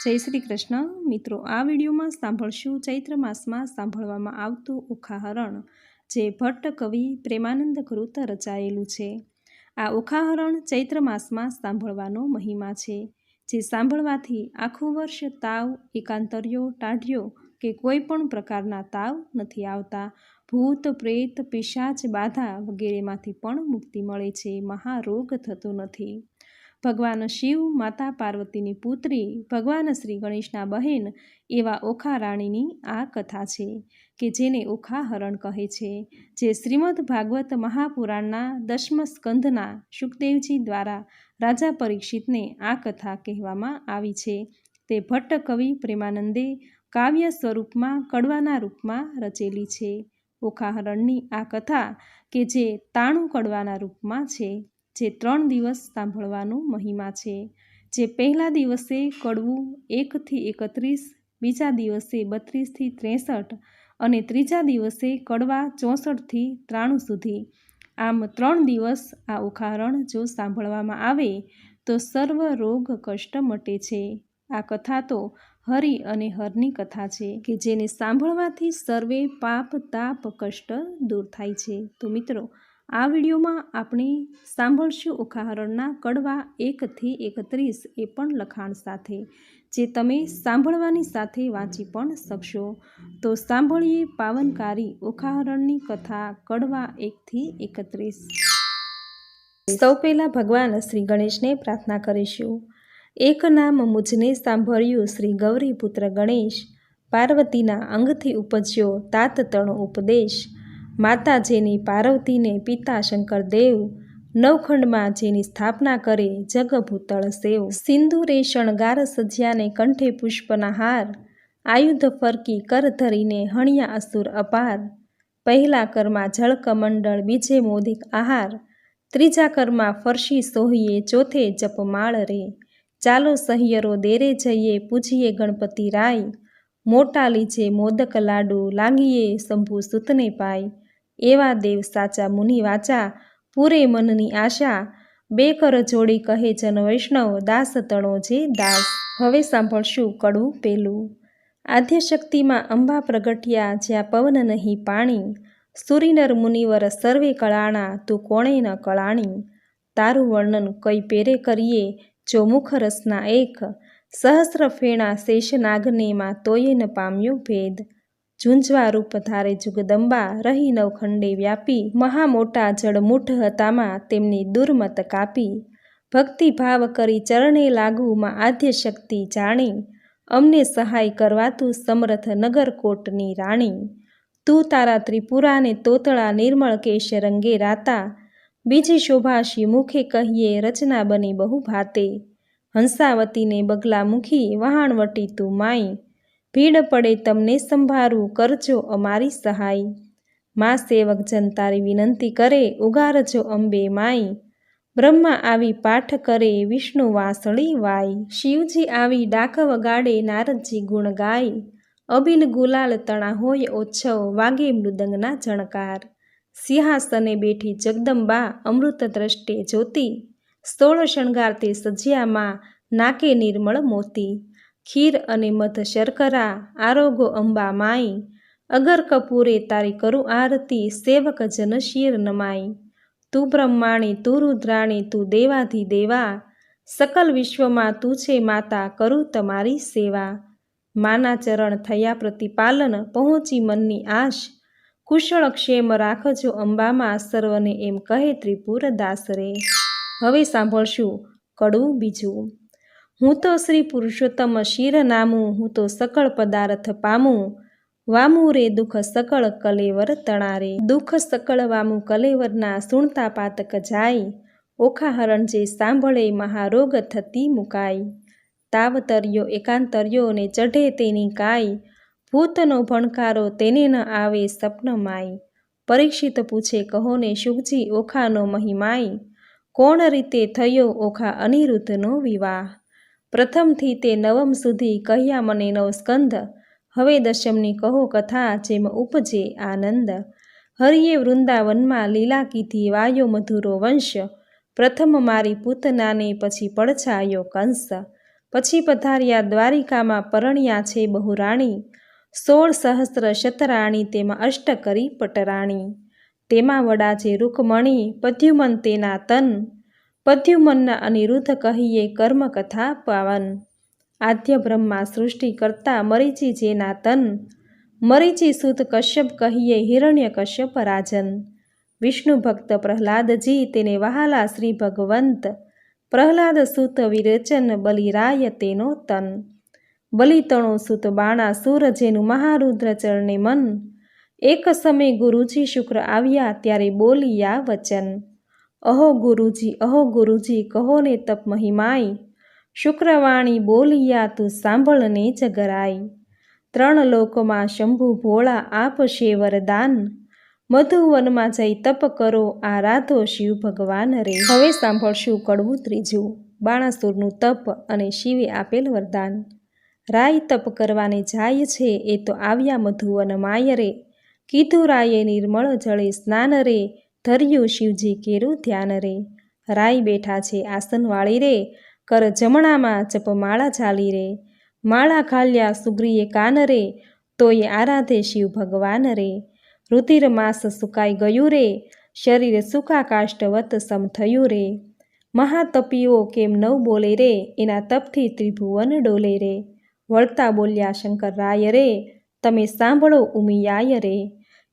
જય શ્રી કૃષ્ણ મિત્રો, આ વિડીયોમાં સાંભળશું ચૈત્ર માસમાં સાંભળવામાં આવતું ઓખાહરણ, જે ભટ્ટ કવિ પ્રેમાનંદ કૃત રચાયેલું છે. આ ઓખાહરણ ચૈત્ર માસમાં સાંભળવાનો મહિમા છે, જે સાંભળવાથી આખું વર્ષ તાવ, એકાંતર્યો, ટાઢ્યો કે કોઈ પણ પ્રકારના તાવ નથી આવતા. ભૂત, પ્રેત, પિશાચ, બાધા વગેરેમાંથી પણ મુક્તિ મળે છે. મહારોગ થતો નથી. ભગવાન શિવ, માતા પાર્વતીની પુત્રી, ભગવાન શ્રી ગણેશના બહેન એવા ઓખા રાણીની આ કથા છે, કે જેને ઓખાહરણ કહે છે, જે શ્રીમદ ભાગવત મહાપુરાણના 10મ સ્કંધના શુકદેવજી દ્વારા રાજા પરીક્ષિતને આ કથા કહેવામાં આવી છે. તે ભટ્ટ કવિ પ્રેમાનંદે કાવ્ય સ્વરૂપમાં કડવાના રૂપમાં રચેલી છે. ઓખાહરણની આ કથા કે જે 93 કડવાના રૂપમાં છે, જે 3 દિવસ સાંભળવાનો મહિમા છે. જે પહેલા દિવસે કડવું 1 થી 31, બીજા દિવસે 32 થી 63 અને ત્રીજા દિવસે કડવા 64 થી 93 સુધી. આમ 3 દિવસ આ ઓખાહરણ જો સાંભળવામાં આવે તો સર્વ રોગ કષ્ટ મટે છે. આ કથા તો હરિ અને હરની કથા છે, કે જેને સાંભળવાથી સર્વે પાપ, તાપ, કષ્ટ દૂર થાય છે. તો મિત્રો, આ વિડીયોમાં આપણે સાંભળશું ઓખાહરણના કડવા 1 થી 31 એ પણ લખાણ સાથે, જે તમે સાંભળવાની સાથે વાંચી પણ શકશો. તો સાંભળીએ પાવનકારી ઓખાહરણની કથા કડવા 1 થી 31. સૌ પહેલાં ભગવાન શ્રી ગણેશને પ્રાર્થના કરીશું. એક નામ મુજને સાંભળ્યું શ્રી ગૌરીપુત્ર ગણેશ, પાર્વતીના અંગથી ઉપજ્યો તાત તણો ઉપદેશ. માતા જેની પાર્વતીને પિતા શંકર દેવ, નવખંડમાં જેની સ્થાપના કરે જગ ભૂતળ સેવ. સિંદૂરે શણગાર સજ્યાને કંઠે પુષ્પના હાર, આયુધ ફરકી કર ધરીને હણ્યા અસુર અપાર. પહેલા કરમાં જળ કમંડળ, બીજે મોદિક આહાર, ત્રીજા કરમાં ફરશી સોહીએ, ચોથે જપમાળ રે. ચાલો સહિયરો દેરે જઈએ, પૂજીએ ગણપતિ રાય. મોટા લીજે મોદક લાડુ, લાગીએ શંભુ સુતને પાય. એવા દેવ સાચા મુનિ વાચા, પૂરે મનની આશા. બે કર જોડી કહે જન વૈષ્ણવ, દાસ તણો જે દાસ. હવે સાંભળશું કડવું પહેલું. આદ્યશક્તિમાં અંબા પ્રગટ્યા, જ્યાં પવન નહીં પાણી. સુરીનર મુનિવર સર્વે કળાણા, તું કોણે ન કળાણી. તારું વર્ણન કઈ પેરે કરીએ, જો મુખ રસના એક. સહસ્ર ફેણા શેષનાગને માં, તોયે ન પામ્યો ભેદ. ઝુંઝવા રૂપ ધારે જુગદંબા, રહી નવખંડે વ્યાપી. મહા મોટા જળમુઠ હતામાં, તેમની દુર્મત કાપી. ભક્તિ ભાવ કરી ચરણે લાગુ, માં આદ્ય શક્તિ જાણી. અમને સહાય કરવા તું સમર્થ, નગરકોટની રાણી. તું તારા ત્રિપુરાને તોતળા, નિર્મળ કેશ રંગે રાતા. બીજી શોભાશી મુખે કહીએ, રચના બની બહુ ભાતે. હંસાવતીને બગલા મુખી, વહાણવટી તું માઈ. ભીડ પડે તમને સંભારું, કરજો અમારી સહાય. મા સેવક જન તારી વિનંતી કરે, ઉગારજો અંબે માઈ. બ્રહ્મા આવી પાઠ કરે, વિષ્ણુ વાંસળી વાય. શિવજી આવી ડાક વગાડે, નારદજી ગુણ ગાય. અબિલ ગુલાલ તણા હોય ઓછવ, વાગે મૃદંગના ઝણકાર. સિંહાસને બેઠી જગદંબા, અમૃત દ્રષ્ટે જ્યોતિ. 16 શણગાર તે સજ્યામાં, નાકે નિર્મળ મોતી. ખીર અને મધ શર્કરા, આરોગો અંબા માઈ. અગર કપૂરે તારી કરું આરતી, સેવક જન શિર નમાઈ. તું બ્રહ્માણી, તું રુદ્રાણી, તું દેવાધિદેવા. સકલ વિશ્વમાં તું છે માતા, કરું તમારી સેવા. માના ચરણ થયા પ્રતિપાલન, પહોંચી મનની આશ. કુશળ ક્ષેમ રાખજો અંબામાં, સર્વને એમ કહે ત્રિપુર દાસ રે. હવે સાંભળશું કડવું બીજું. હું તો શ્રી પુરુષોત્તમ શિર નામું, હું તો સકળ પદાર્થ પામું. વામું રે દુઃખ સકળ કલેવર તણારે. દુઃખ સકળ વામું કલેવરના, સુણતા પાતક જાય. ઓખાહરણ જે સાંભળે, મહારોગ થતી મુકાય. તાવતર્યો એકાંતર્યો ને ચઢે તેની કાય. ભૂતનો ભણકારો તેને ન આવે સપનમાય. પરીક્ષિત પૂછે કહો ને શુકજી, ઓખાનો મહિમાય. કોણ રીતે થયો ઓખા અનિરુદ્ધનો વિવાહ. પ્રથમથી તે નવમ સુધી કહ્યા મને 9 સ્કંધ. હવે દશમની કહો કથા, જેમ ઉપજે આનંદ. હરિએ વૃંદાવનમાં લીલા કીધી, વાયો મધુરો વંશ. પ્રથમ મારી પૂતનાને, પછી પડછાયો કંસ. પછી પધાર્યા દ્વારિકામાં પરણ્યા છે બહુ રાણી, 16 સહસ્ત્ર શતરાણી તેમાં અષ્ટ કરી પટરાણી. તેમાં વડા છે રૂકમણી પદ્યુમન તેના તન, પદ્યુમનના અનિરુદ્ધ કહીએ કર્મકથા પાવન. આદ્ય બ્રહ્મા સૃષ્ટિ કરતા મરીચી જેના તન, મરીચી સુત કશ્યપ કહીએ હિરણ્ય કશ્યપ રાજન. વિષ્ણુ ભક્ત પ્રહલાદજી તેને વહાલા શ્રી ભગવંત, પ્રહલાદ સુત વિરેચન બલિરાય તેનો તન. બલિતણો સુત બાણાસુર જેનું મહારુદ્ર ચરણે મન, એક સમય ગુરુજી શુક્ર આવ્યા ત્યારે બોલિયા વચન. અહો ગુરુજી કહો ને તપ મહિમાય, શુક્રવાણી બોલિયા તું સાંભળને જગરાય. 3 લોકમાં શંભુ ભોળા આપશે વરદાન, મધુવનમાં જઈ તપ કરો આરાધો શિવ ભગવાન રે. હવે સાંભળશું કડવું ત્રીજું, બાણાસુરનું તપ અને શિવે આપેલ વરદાન. રાય તપ કરવાને જાય છે એ તો આવ્યા મધુવન માય રે, કીધું રાયે નિર્મળ જળે સ્નાન રે, ધર્યું શિવજી કેરું ધ્યાન રે. રાય બેઠા છે આસનવાળી રે, કર જમણામાં જપમાળા ચાલી રે, માળા ઘાલ્યા સુગ્રીએ કાન રે, તોય આરાધે શિવ ભગવાન રે. રુધિર માસ સુકાઈ ગયું રે, શરીર સુકાકાષ્ઠવત સમ થયું રે. મહાતપીઓ કેમ નવ બોલે રે, એના તપથી ત્રિભુવન ડોલે રે. વળતા બોલ્યા શંકર રાય રે, તમે સાંભળો ઉમિયાય રે.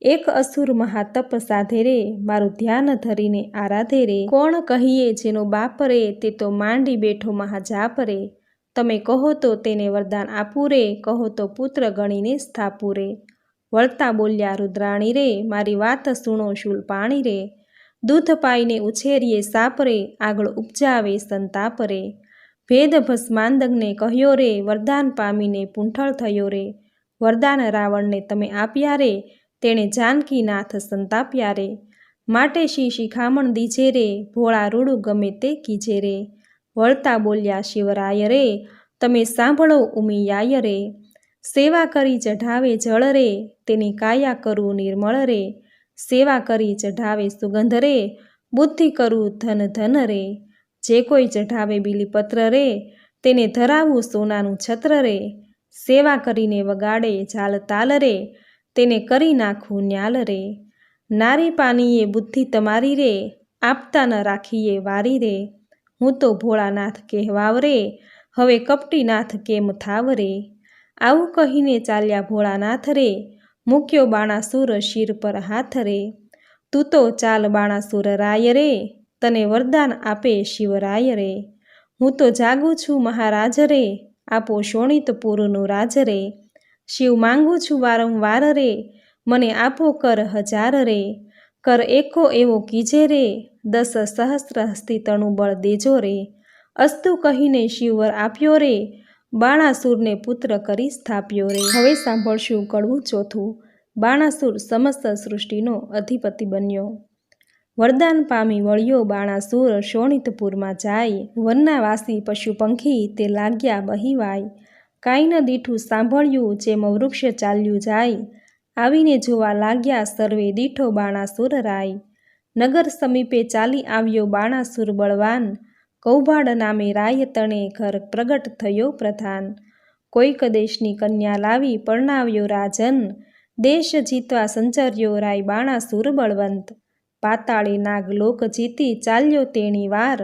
એક અસુર મહાતપ સાધે રે, મારું ધ્યાન ધરીને આરાધે રે. કોણ કહીએ જેનો બાપ રે, તે તો માંડી બેઠો મહાજાપ રે. તમે કહો તો તેને વરદાન આપું રે, કહો તો પુત્ર ગણીને સ્થાપું રે. વળતા બોલ્યા રુદ્રાણી રે, મારી વાત સુણો શૂલપાણી રે. દૂધ પાઈને ઉછેરીએ સાપ રે, આગળ ઉપજાવે સંતાપ રે. ભેદ ભસ્માંદગને કહ્યો રે, વરદાન પામીને પૂંઠળ થયો રે. વરદાન રાવણને તમે આપ્યા રે, તેણે જાનકીનાથ સંતાપ્યા રે. માટે શિખામણ દીજે રે, ભોળા રૂડું ગમે તે કીજે રે. વળતા બોલ્યા શિવરાય રે, તમે સાંભળો ઉમિયાય રે. સેવા કરી ચઢાવે જળ રે, તેની કાયા કરું નિર્મળ રે. સેવા કરી ચઢાવે સુગંધ રે, બુદ્ધિ કરું ધન ધન રે. જે કોઈ ચઢાવે બીલીપત્ર રે, તેને ધરાવું સોનાનું છત્ર રે. સેવા કરીને વગાડે ઝાલ તાલ રે, તેને કરી નાખું ન્યાલ રે. નારી પાનીએ બુદ્ધિ તમારી રે, આપતા ન રાખીએ વારી રે. હું તો ભોળાનાથ કહેવાવ રે, હવે કપટીનાથ કેમ થાવ રે. આવું કહીને ચાલ્યા ભોળાનાથ રે, મૂક્યો બાણાસુર શિર પર હાથ રે. તું તો ચાલ બાણાસુર રાય રે, તને વરદાન આપે શિવરાય રે. હું તો જાગું છું મહારાજ રે, આપો શોણિતપુરનું રાજ રે. શિવ માંગું છું વારંવાર રે, મને આપો કર 1000 રે. કર એકો એવો કીજે રે, 10 સહસ્ત્ર હસ્તી તણું બળ દેજો રે. અસ્તુ કહીને શિવવર આપ્યો રે, બાણાસુરને પુત્ર કરી સ્થાપ્યો રે. હવે સાંભળશું કડવું ચોથું, બાણાસુર સમસ્ત સૃષ્ટિનો અધિપતિ બન્યો. વરદાન પામી વળ્યો બાણાસુર, શોણિતપુરમાં જાય. વનના વાસી પશુ પંખી તે લાગ્યા બહિવાય. કાંઈ ન દીઠું સાંભળ્યું, જેમ વૃક્ષ ચાલ્યું જાય. આવીને જોવા લાગ્યા સર્વે દીઠો બાણાસુર રાય. નગર સમીપે ચાલી આવ્યો બાણાસુર બળવાન, કૌભાડ નામે રાય તણે ઘર પ્રગટ થયો પ્રધાન. કોઈક દેશની કન્યા લાવી પરણાવ્યો રાજન, દેશ જીતવા સંચર્યો રાય બાણાસુર બળવંત. પાતાળે નાગ લોક જીતી ચાલ્યો તેણી વાર,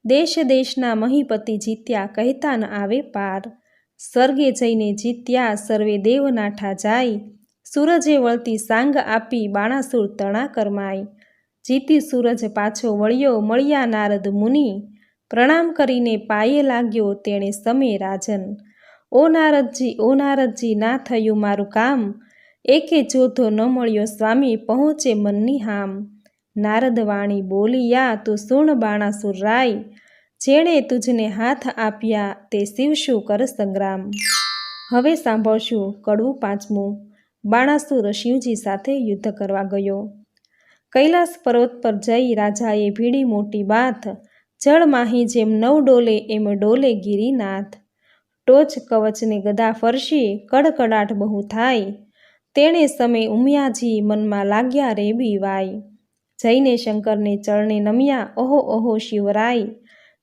દેશ દેશના મહીપતિ જીત્યા કહેતા ન આવે પાર. સ્વર્ગે જઈને જીત્યા સર્વે દેવ નાઠા જાય, સૂરજે વળતી સાંગ આપી બાણાસુર તણા કરમાય. જીતી સૂરજ પાછો વળ્યો મળ્યા નારદ મુનિ, પ્રણામ કરીને પાયે લાગ્યો તેણે સમે રાજન. ઓ નારદજી ના થયું મારું કામ, એકે જોધો ન મળ્યો સ્વામી પહોંચે મનની હામ. નારદ વાણી બોલિયા તું સુણ બાણાસુર રાય, જેણે તુજને હાથ આપ્યા તે શિવશું કર સંગ્રામ. હવે સાંભળશું કડવું પાંચમું, બાણાસુર શિવજી સાથે યુદ્ધ કરવા ગયો. કૈલાસ પર્વત પર જઈ રાજાએ ભીડી મોટી બાથ, જળમાહી જેમ નવ ડોલે એમ ડોલે ગિરિનાથ. ટોચ કવચને ગદા ફરશી કડકડાટ બહુ થાય, તેણે સમે ઉમિયાજી મનમાં લાગ્યા રે બીવાય. જઈને શંકરને ચરણે નમ્યા ઓહો ઓહો શિવરાય,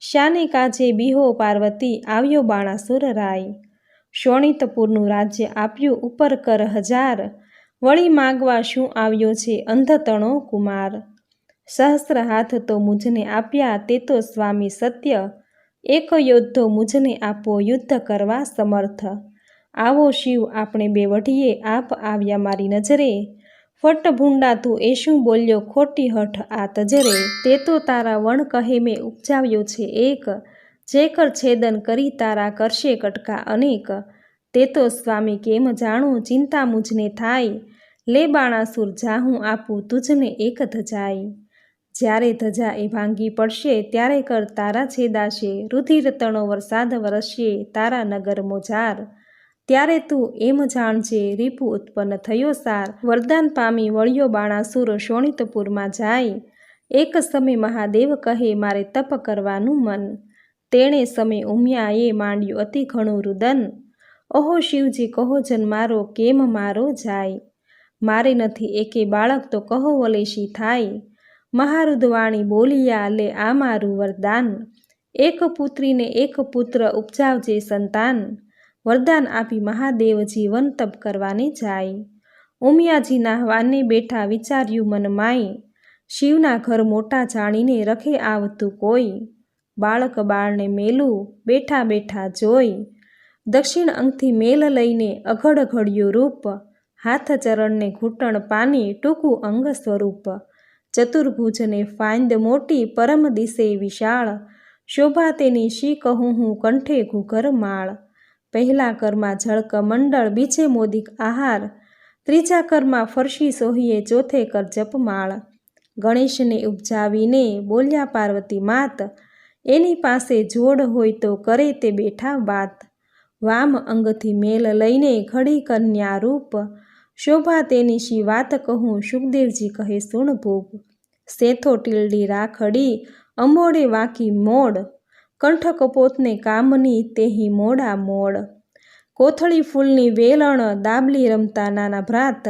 શાને કાજે બીહો પાર્વતી, આવ્યો બાણાસુર રાય. શોણિતપુરનું રાજ્ય આપ્યું ઉપર કર હજાર, વળી માગવા શું આવ્યો છે અંધતણો કુમાર. સહસ્ત્ર હાથ તો મુझને આપ્યા તે તો સ્વામી સત્ય, એક યોદ્ધો મુझને આપો યુદ્ધ કરવા સમર્થ. આવો શિવ આપણે બે વઢીએ, આપ આવ્યા મારી નજરે, ફટ ભૂંડા તું એ શું બોલ્યો ખોટી હઠ આ તજરે. તે તો તારા વણ કહે મેં ઉપજાવ્યો છે એક, જે કર છેદન કરી તારા કરશે કટકા અનેક. તે તો સ્વામી કેમ જાણું ચિંતા મુझને થાય, લે બાણાસુર જાહું આપું તુજને એક ધજાય. જ્યારે ધજા એ ભાંગી પડશે ત્યારે કર તારા છેદાશે, રુધિર તણો વરસાદ વરસશે તારા નગર મોજાર. ત્યારે તું એમ જાણજે રીપુ ઉત્પન્ન થયો સાર. વરદાન પામી વળ્યો બાણાસુર શોણિતપુરમાં જાય, એક સમય મહાદેવ કહે મારે તપ કરવાનું મન. તેણે સમય ઉમિયાએ માંડ્યું અતિ ઘણું રુદન, ઓહો શિવજી કહો જન મારો કેમ મારો જાય. મારે નથી એકે બાળક તો કહો વલેશી થાય, મહારુદવાણી બોલિયા લે આ મારું વરદાન. એક પુત્રીને એક પુત્ર ઉપજાવજે સંતાન, વરદાન આપી મહાદેવ જીવન તપ કરવાને જાય. ઉમિયાજીના વાને બેઠા વિચાર્યું મન માય, શિવના ઘર મોટા જાણીને રખે આવતું કોઈ. બાળક બાળને મેલું બેઠા બેઠા જોઈ, દક્ષિણ અંગથી મેલ લઈને અઘડ ઘડ્યું રૂપ. હાથ ચરણને ઘૂંટણ પાની ટૂંકું અંગ સ્વરૂપ. ચતુર્ભુજને ફાંદ મોટી પરમ દિશે વિશાળ, શોભા તેની શી કહું હું કંઠે ઘૂઘર માળ. પહેલા કરમાં જળક મંડળ, બીજે મોદિક આહાર, ત્રીજા કરમાં ફરશી સોહીએ, ચોથે કર જપમાળ. ગણેશને ઉપજાવીને બોલ્યા પાર્વતી માત, એની પાસે જોડ હોય તો કરે તે બેઠા વાત. વામ અંગથી મેલ લઈને ઘડી કન્યા રૂપ, શોભા તેની શી વાત કહું સુખદેવજી કહે સુણ ભૂપ. સેથો ટીલડી રાખડી અંબોડે વાંકી મોડ, કંઠ કપોતને કામની તેહી મોડા મોડ. કોથળી ફૂલની વેલણ દાબલી રમતા નાના ભ્રાત,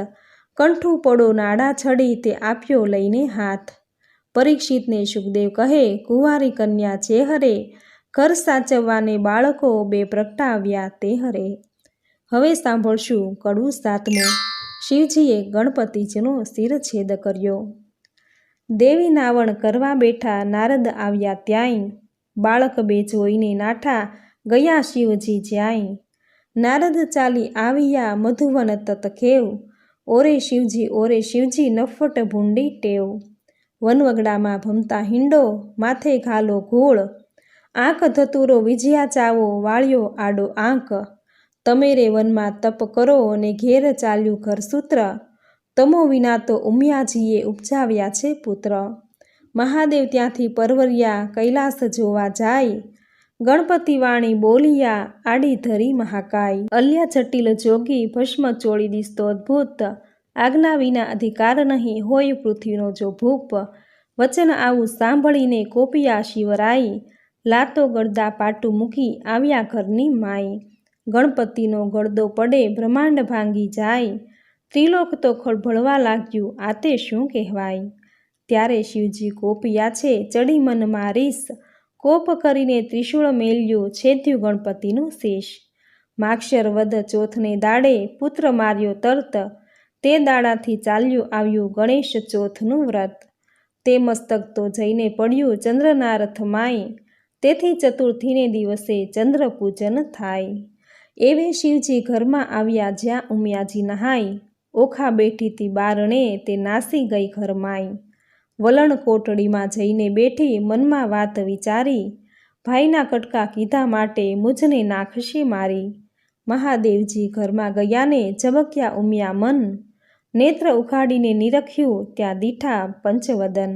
કંઠું પડો નાડા છડી તે આપ્યો લઈને હાથ. પરીક્ષિતને સુખદેવ કહે કુંવારી કન્યા જે હરે, ઘર સાચવવાને બાળકો બે પ્રગટાવ્યા તે હરે. હવે સાંભળશું કડવું સાતમું. શિવજીએ ગણપતિજીનો શિરછેદ કર્યો. દેવી નાવણ કરવા બેઠા નારદ આવ્યા ત્યાંય, બાળક બે જોઈને નાઠા ગયા શિવજી જ્યાંય. નારદ ચાલી આવ્યા મધુવન તતખેવ, ઓરે શિવજી નફટ ભૂંડી ટેવ. વનવગડામાં ભમતા હિંડો માથે ઘાલો ઘૂળ, આંખ ધતુરો વિજયા ચાવો વાળ્યો આડો આંક. તમે રે વનમાં તપ કરો ને ઘેર ચાલ્યું ઘરસૂત્ર, તમો વિના તો ઉમિયાજીએ ઉપજાવ્યા છે પુત્ર. મહાદેવ ત્યાંથી પરવર્યા કૈલાસ જોવા જાય, ગણપતિ વાણી બોલિયા આડી ધરી મહાકાય. અલ્યા જટિલ જોગી ભસ્મ ચોળી દિસતો અદ્ભુત, આજ્ઞા વિના અધિકાર નહીં હોય પૃથ્વીનો જો ભૂપ. વચન આવું સાંભળીને કોપિયા શિવરાય, લાતો ગળદા પાટું મૂકી આવ્યા ઘરની માય. ગણપતિનો ગળદો પડે બ્રહ્માંડ ભાંગી જાય, ત્રિલોક તો ખળભળવા લાગ્યું આ તે શું કહેવાય. ત્યારે શિવજી કોપિયા છે ચડી મનમાં રીસ, કોપ કરીને ત્રિશૂળ મેલ્યું છેદ્યું ગણપતિનું શીશ. માક્ષર વદ ચોથને દાડે પુત્ર માર્યો તરત, તે દાડાથી ચાલ્યું આવ્યું ગણેશ ચોથનું વ્રત. તે મસ્તક તો જઈને પડ્યું ચંદ્રના રથમાય, તેથી ચતુર્થીને દિવસે ચંદ્ર પૂજન થાય. એવે શિવજી ઘરમાં આવ્યા જ્યાં ઉમિયાજી નહાય, ઓખા બેઠીતી બારણે તે નાસી ગઈ ઘરમાય. વલણ કોટડીમાં જઈને બેઠી મનમાં વાત વિચારી, ભાઈના કટકા કીધા માટે મુझને નાખશે મારી. મહાદેવજી ઘરમાં ગયાને ઝબક્યા ઉમિયા મન, નેત્ર ઉઘાડીને નિરખ્યું ત્યાં દીઠા પંચવદન.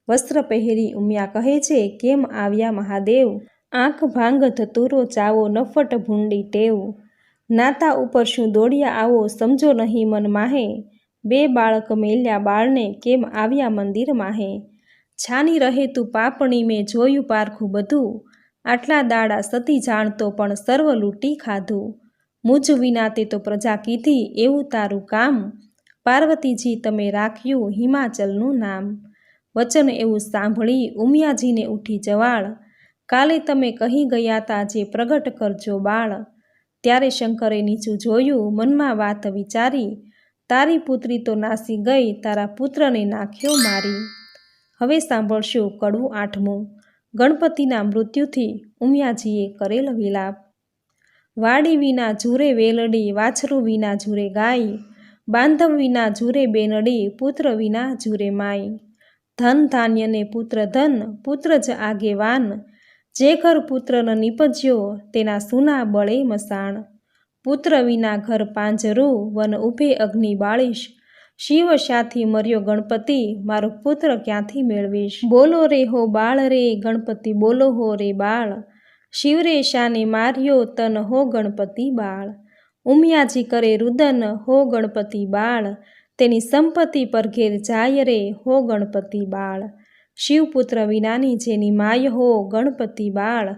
વસ્ત્ર પહેરી ઉમિયા કહે છે કેમ આવ્યા મહાદેવ, આંખ ભાંગ ધતુરો ચાવો નફટ ભૂંડી ટેવ. નાતા ઉપર શું દોડ્યા આવો સમજો નહીં મન માહે, બે બાળક મેલ્યા બાળને કેમ આવ્યા મંદિર માહે. છાની રહે તું પાપણી મેં જોયું પારખું બધું, આટલા દાડા સતી જાણતો પણ સર્વ લૂંટી ખાધું. મુझ વિના તે તો પ્રજા કીધી એવું તારું કામ, પાર્વતીજી તમે રાખ્યું હિમાચલનું નામ. વચન એવું સાંભળી ઉમિયાજીને ઉઠી જવાળ, કાલે તમે કહી ગયા તા જે પ્રગટ કરજો બાળ. ત્યારે શંકરે નીચું જોયું, મનમાં વાત વિચારી, તારી પુત્રી તો નાસી ગઈ, તારા પુત્રને નાખ્યો મારી. હવે સાંભળશું કડવું 8મું. ગણપતિના મૃત્યુથી ઉમિયાજીએ કરેલ વિલાપ. વાડી વિના ઝૂરે વેલડી, વાછરું વિના ઝૂરે ગાય, બાંધવ વિના ઝૂરે બેનડી, પુત્ર વિના ઝૂરે માય. ધન ધાન્ય ને પુત્ર ધન, પુત્ર જ આગેવાન, જે ઘર પુત્ર ન નીપજ્યો, તેના સૂના બળે મસાણ. પુત્ર વિના ઘર પાંજરું, વન ઉભે અગ્નિ બાળીશ, શિવ સાથી મર્યો ગણપતિ, મારો પુત્ર ક્યાંથી મેળવીશ. બોલો રે હો બાળ રે, ગણપતિ બોલો હો રે બાળ, શિવરે શાને માર્યો તન હો ગણપતિ બાળ. ઉમિયાજી કરે રુદન હો ગણપતિ બાળ, તેની સંપત્તિ પર ઘેર જાય રે હો ગણપતિ બાળ. શિવપુત્ર વિનાની જેની માય હો ગણપતિ બાળ,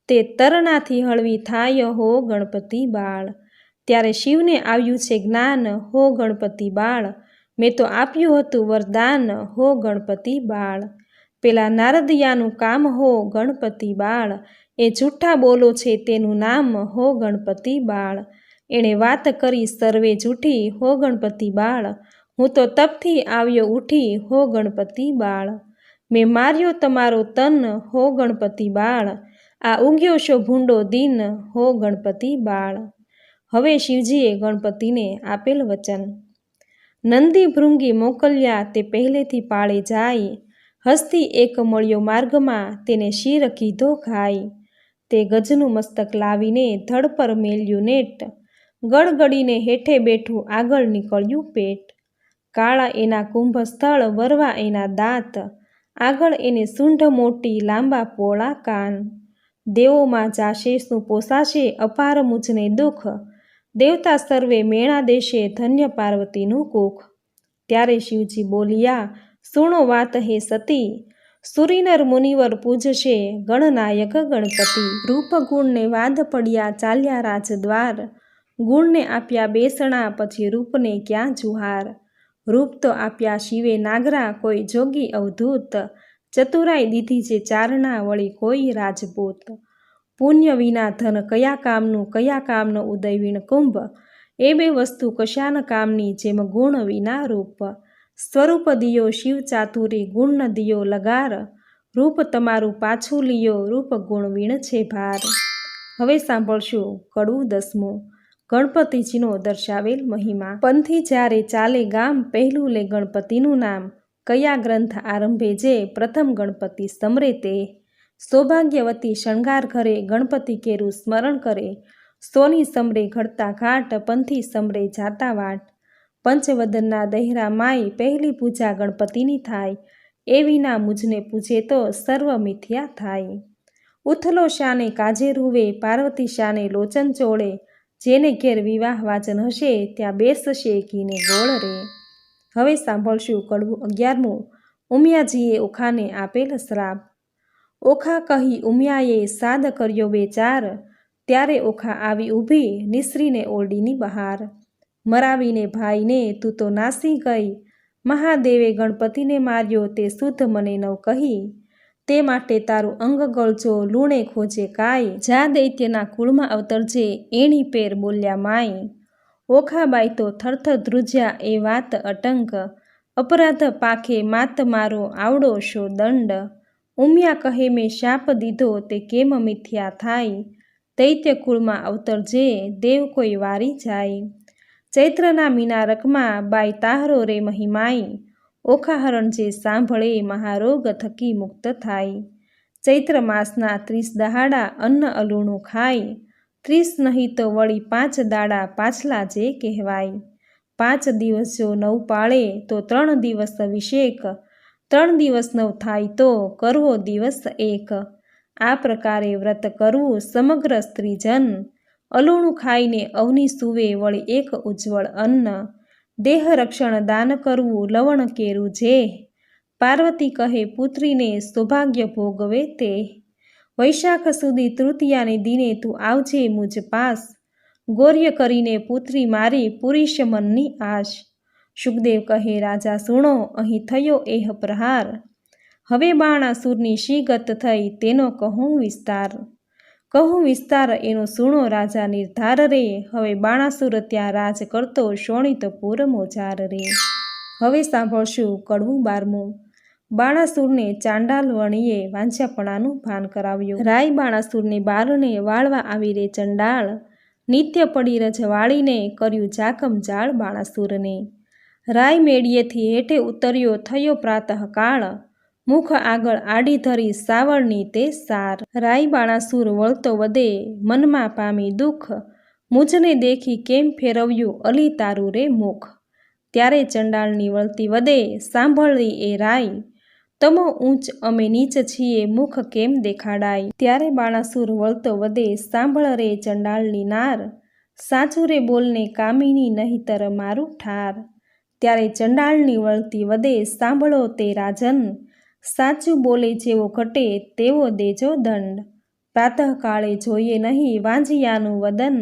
તે તરણાથી હળવી થાય હો ગણપતિ બાળ. ત્યારે શિવને આવ્યું છે જ્ઞાન હો ગણપતિ બાળ, મેં તો આપ્યું હતું વરદાન હો ગણપતિ બાળ. પેલા નારદિયાનું કામ હો ગણપતિ બાળ, એ જૂઠા બોલો છે તેનું નામ હો ગણપતિ બાળ. એણે વાત કરી સર્વે જૂઠી હો ગણપતિ બાળ, હું તો તપથી આવ્યો ઉઠી હો ગણપતિ બાળ. મેં માર્યો તમારો તન હો ગણપતિ બાળ, આ ઉગ્યો છો ભૂંડો દિન હો ગણપતિ બાળ. હવે શિવજીએ ગણપતિને આપેલ વચન. નંદી ભૃંગી મોકલ્યા તે પહેલેથી પાળે જાય, હસ્તી એક મળ્યો માર્ગમાં તેને શિર કીધો ઘાય. તે ગજનું મસ્તક લાવીને ધડ પર મેલ્યું નેટ, ગળગડીને હેઠે બેઠું આગળ નીકળ્યું પેટ. કાળા એના કુંભ સ્થળ વરવા એના દાંત, આગળ એને સૂંઢ મોટી લાંબા પોળા કાન. દેવોમાં જાશે શું પોસાશે અપાર મુજને દુઃખ, દેવતા સર્વે મેણા દેશે ધન્ય પાર્વતીનું કુખ. ત્યારે શિવજી બોલિયા સુણો વાત હે સતી, સુરીનર મુનિવર પૂજશે ગણનાયક ગણપતિ. રૂપ ગુણને વાદ પડ્યા ચાલ્યા રાજદ્વાર, ગુણને આપ્યા બેસણા પછી રૂપને ક્યાં જુહાર. રૂપ તો આપ્યા શિવે નાગરા કોઈ જોગી અવધૂત, ચતુરાઈ દીધી જે ચારણા વળી કોઈ રાજપૂત. પુણ્ય વિના ધન કયા કામનું, કયા કામનો ઉદય વીણ કુંભ, એ બે વસ્તુ કશાન કામની જેમ ગુણ વિના રૂપ. સ્વરૂપ દિયો શિવ ચાતુરી, ગુણ ન દિયો લગાર, રૂપ તમારું પાછું લિયો, રૂપ ગુણ વીણ છે ભાર. હવે સાંભળશું કડવું 10મું. ગણપતિજીનો દર્શાવેલ મહિમા. પંથી જ્યારે ચાલે ગામ, પહેલું લે ગણપતિનું નામ, કયા ગ્રંથ આરંભે જે પ્રથમ ગણપતિ સમરે તે. સૌભાગ્યવતી શણગાર ઘરે ગણપતિ કેરું સ્મરણ કરે, સોની સમરે ઘડતા ઘાટ, પંથી સમરે જાતા વાટ. પંચવદનના દહેરા માય, પહેલી પૂજા ગણપતિની થાય, એ વિના મુજને પૂજે તો સર્વ મિથ્યા થાય. ઉથલો શાને કાજે રૂવે, પાર્વતી શાને લોચન ચોળે, જેને ઘેર વિવાહ વાચન હશે ત્યાં બેસશે કીને ગોળ રે. હવે સાંભળશું કડવું 11મું. ઉમિયાજીએ ઓખાને આપેલ શ્રાપ. ઓખા કહી ઉમિયાએ સાદ કર્યો બેચાર, ત્યારે ઓખા આવી ઊભી નિસરીને ઓરડીની બહાર. મરાવીને ભાઈને તું તો નાસી ગઈ, મહાદેવે ગણપતિને માર્યો તે શુદ્ધ મને નવ કહી. તે માટે તારું અંગ ગળજો લૂણે ખોજે કાય, જા દૈત્યના કુળમાં અવતરજે એણી પેર બોલ્યા માય. ઓખાબાઈ તો થરથર ધ્રુજ્યા એ વાત અટંક, અપરાધ પાખે માત મારો આવડો શો દંડ. ઉમિયા કહે મેં શાપ દીધો તે કેમ મિથ્યા થાય, દૈત્ય કુળમાં અવતરજે દેવ કોઈ વારી જાય. ચૈત્રના મીનારકમાં બાઈ તાહરો રે મહિમાઈ, ઓખાહરણ જે સાંભળે મહારોગ થકી મુક્ત થાય. ચૈત્ર માસના 30 દહાડા અન્ન અલૂણું ખાય, 30 નહીં તો વળી 5 દાડા પાછલા જે કહેવાય. 5 દિવસ જો 9 પાળે તો 3 દિવસ અભિષેક, 3 દિવસ 9 થાય તો કરવો દિવસ એક. આ પ્રકારે વ્રત કરવું સમગ્ર સ્ત્રીજન, અલૂણું ખાઈને અવની સૂવે વળી એક ઉજ્જવળ અન્ન. દેહ રક્ષણ દાન કરવું લવણ કેરું જે, પાર્વતી કહે પુત્રીને સૌભાગ્ય ભોગવે તે. વૈશાખ સુધી તૃતીયાને દિને તું આવજે મુજ પાસ, ગૌર્ય કરીને પુત્રી મારી પૂરીશ મનની આશ. શુકદેવ કહે રાજા સુણો અહીં થયો એહ પ્રહાર, હવે બાણાસુરની શી ગત થઈ તેનો કહું વિસ્તાર. કહું વિસ્તાર એનો સુણો રાજા નિર્ધાર રે, હવે બાણાસુર ત્યાં રાજ કરતો શોણિતપુર મોજાર રે. હવે સાંભળશું કડવું 12મું. બાણાસુરને ચાંડાલ વણીએ વાંઝ્યાપણાનું ભાન કરાવ્યું. રાય બાણાસુરને બારણે વાળવા આવી રે ચંડાળ, નિત્ય પડી રજવાળીને કર્યું જાકમ જાળ બાણાસુરને. રાય મેળીએથી હેઠે ઉતર્યો થયો પ્રાતઃકાળ, મુખ આગળ આડી ધરી સાવળની તે સાર. રાય બાણાસુર વળતો વધે મનમાં પામી દુઃખ, મુજને દેખી કેમ ફેરવ્યું અલી તારું રે મુખ. ત્યારે ચંડાળની વળતી વધે સાંભળી એ રાય, તમો ઊંચ અમે નીચ છીએ મુખ કેમ દેખાડાય. ત્યારે બાણાસુર વળતો વધે સાંભળ રે ચંડાળની નાર, સાચું રે બોલને કામિની નહિતર મારું ઠાર. ત્યારે ચંડાળની વળતી વધે સાંભળો તે રાજન, સાચું બોલે જેવો ઘટે તેવો દેજો દંડ. પ્રાતઃકાળે જોઈએ નહીં વાંઝિયાનું વદન,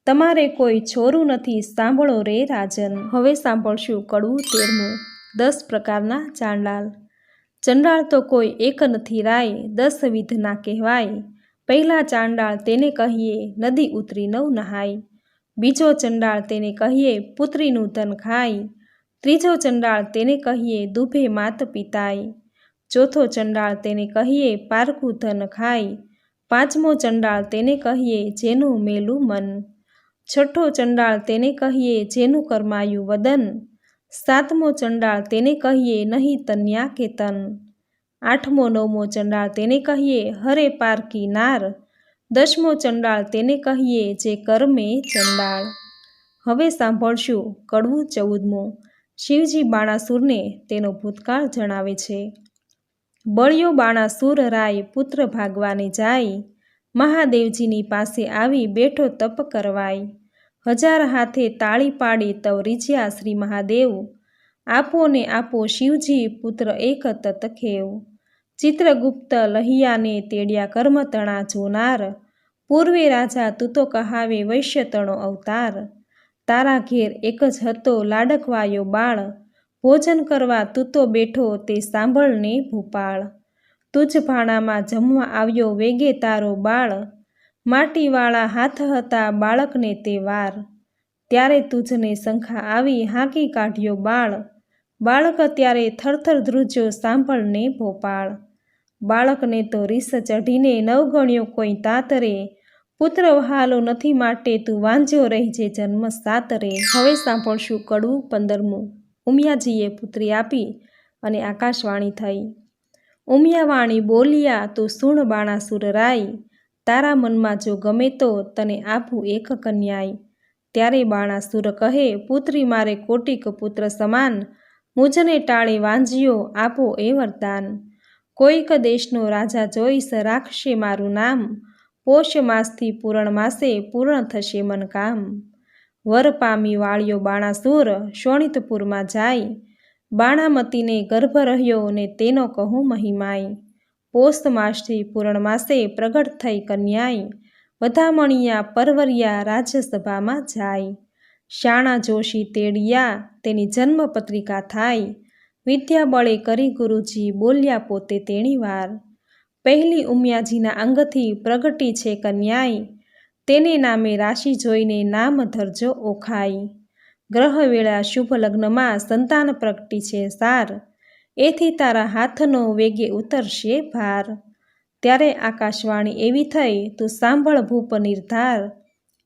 તમારે કોઈ છોરું નથી સાંભળો રે રાજન. હવે સાંભળશું કડવું 13મું. 10 પ્રકારના ચાંડાલ. ચંડાળ તો કોઈ એક નથી રાય, 10 વિધના કહેવાય. પહેલા ચાંડાળ તેને કહીએ નદી ઉતરી નવ નહાય. બીજો ચંડાળ તેને કહીએ પુત્રીનું ધન ખાય. ત્રીજો ચંડાળ તેને કહીએ દુભે માત પિતાય. ચોથો ચંડાળ તેને કહીએ પારકું ધન ખાય. પાંચમો ચંડાળ તેને કહીએ જેનું મેલું મન. છઠ્ઠો ચંડાળ તેને કહીએ જેનું કરમાયું વદન. સાતમો ચંડાળ તેને કહીએ નહીં તન્યા કે તન. આઠમો નવમો ચંડાળ તેને કહીએ હરે પારકી નાર. 10મો ચંડાળ તેને કહીએ જે કર્મે ચંડાળ. હવે સાંભળશું કડવું 14મું. શિવજી બાણાસુરને તેનો ભૂતકાળ જણાવે છે. બળ્યો બાણાસુર રાય પુત્ર ભાગવાને જાય, મહાદેવજીની પાસે આવી બેઠો તપ કરવાય. 1000 હાથે તાળી પાડી તવ રીઝ્યા શ્રી મહાદેવ, આપો ને આપો શિવજી પુત્ર એક તત ખેવ. ચિત્રગુપ્ત લહિયાને તેડ્યા કર્મ તણા જોનાર, પૂર્વે રાજા તું તો કહાવે વૈશ્ય તણો અવતાર. તારા ઘેર એક જ હતો લાડકવાયો બાળ, ભોજન કરવા તું તો બેઠો તે સાંભળને ભૂપાળ. તુજ ભાણામાં જમવા આવ્યો વેગે તારો બાળ, માટીવાળા હાથ હતા બાળકને તે વાર. ત્યારે તુજને શંખા આવી હાંકી કાઢ્યો બાળ, બાળક ત્યારે થરથર ધ્રુજ્યો સાંભળને ભોપાળ. બાળકને તો રીસ ચઢીને નવગણ્યો કોઈ તાતરે, પુત્ર વહાલો નથી માટે તું વાંઝ્યો રહેજે જન્મ સાતરે. હવે સાંભળશું કડવું 15મું. ઉમિયાજીએ પુત્રી આપી અને આકાશવાણી થઈ. ઉમિયાવાણી બોલ્યા તો સુણ બાણાસુર રાય, તારા મનમાં જો ગમે તો તને આપું એક કન્યાય. ત્યારે બાણાસુર કહે પુત્રી મારે કોટિક પુત્ર સમાન, મુજને ટાળે વાંઝ્યો આપો એ વરદાન. કોઈક દેશનો રાજા જોઈશ રાખશે મારું નામ, પોષ માસથી પૂરણ માસે પૂર્ણ થશે મન કામ. વર પામી વાળ્યો બાણાસુર શોણિતપુરમાં જાય, બાણામતીને ગર્ભ રહ્યો ને તેનો કહું મહિમાય. પોષ માસથી પૂરણ માસે પ્રગટ થઈ કન્યાય, વધામણિયા પરવરિયા રાજ્યસભામાં જાય. શાણા જોશી તેડિયા તેની જન્મ પત્રિકા થાય, વિદ્યા બળે કરી ગુરુજી બોલ્યા પોતે તેણી વાર. પહેલી ઉમિયાજીના અંગથી પ્રગટી છે કન્યાય, તેને નામે રાશિ જોઈને નામ ધરજો ઓખાય. ગ્રહ વેળા શુભ લગ્નમાં સંતાન પ્રગટી છે સાર, એથી તારા હાથનો વેગે ઉતરશે ભાર. ત્યારે આકાશવાણી એવી થઈ તું સાંભળ ભૂપ નિર્ધાર,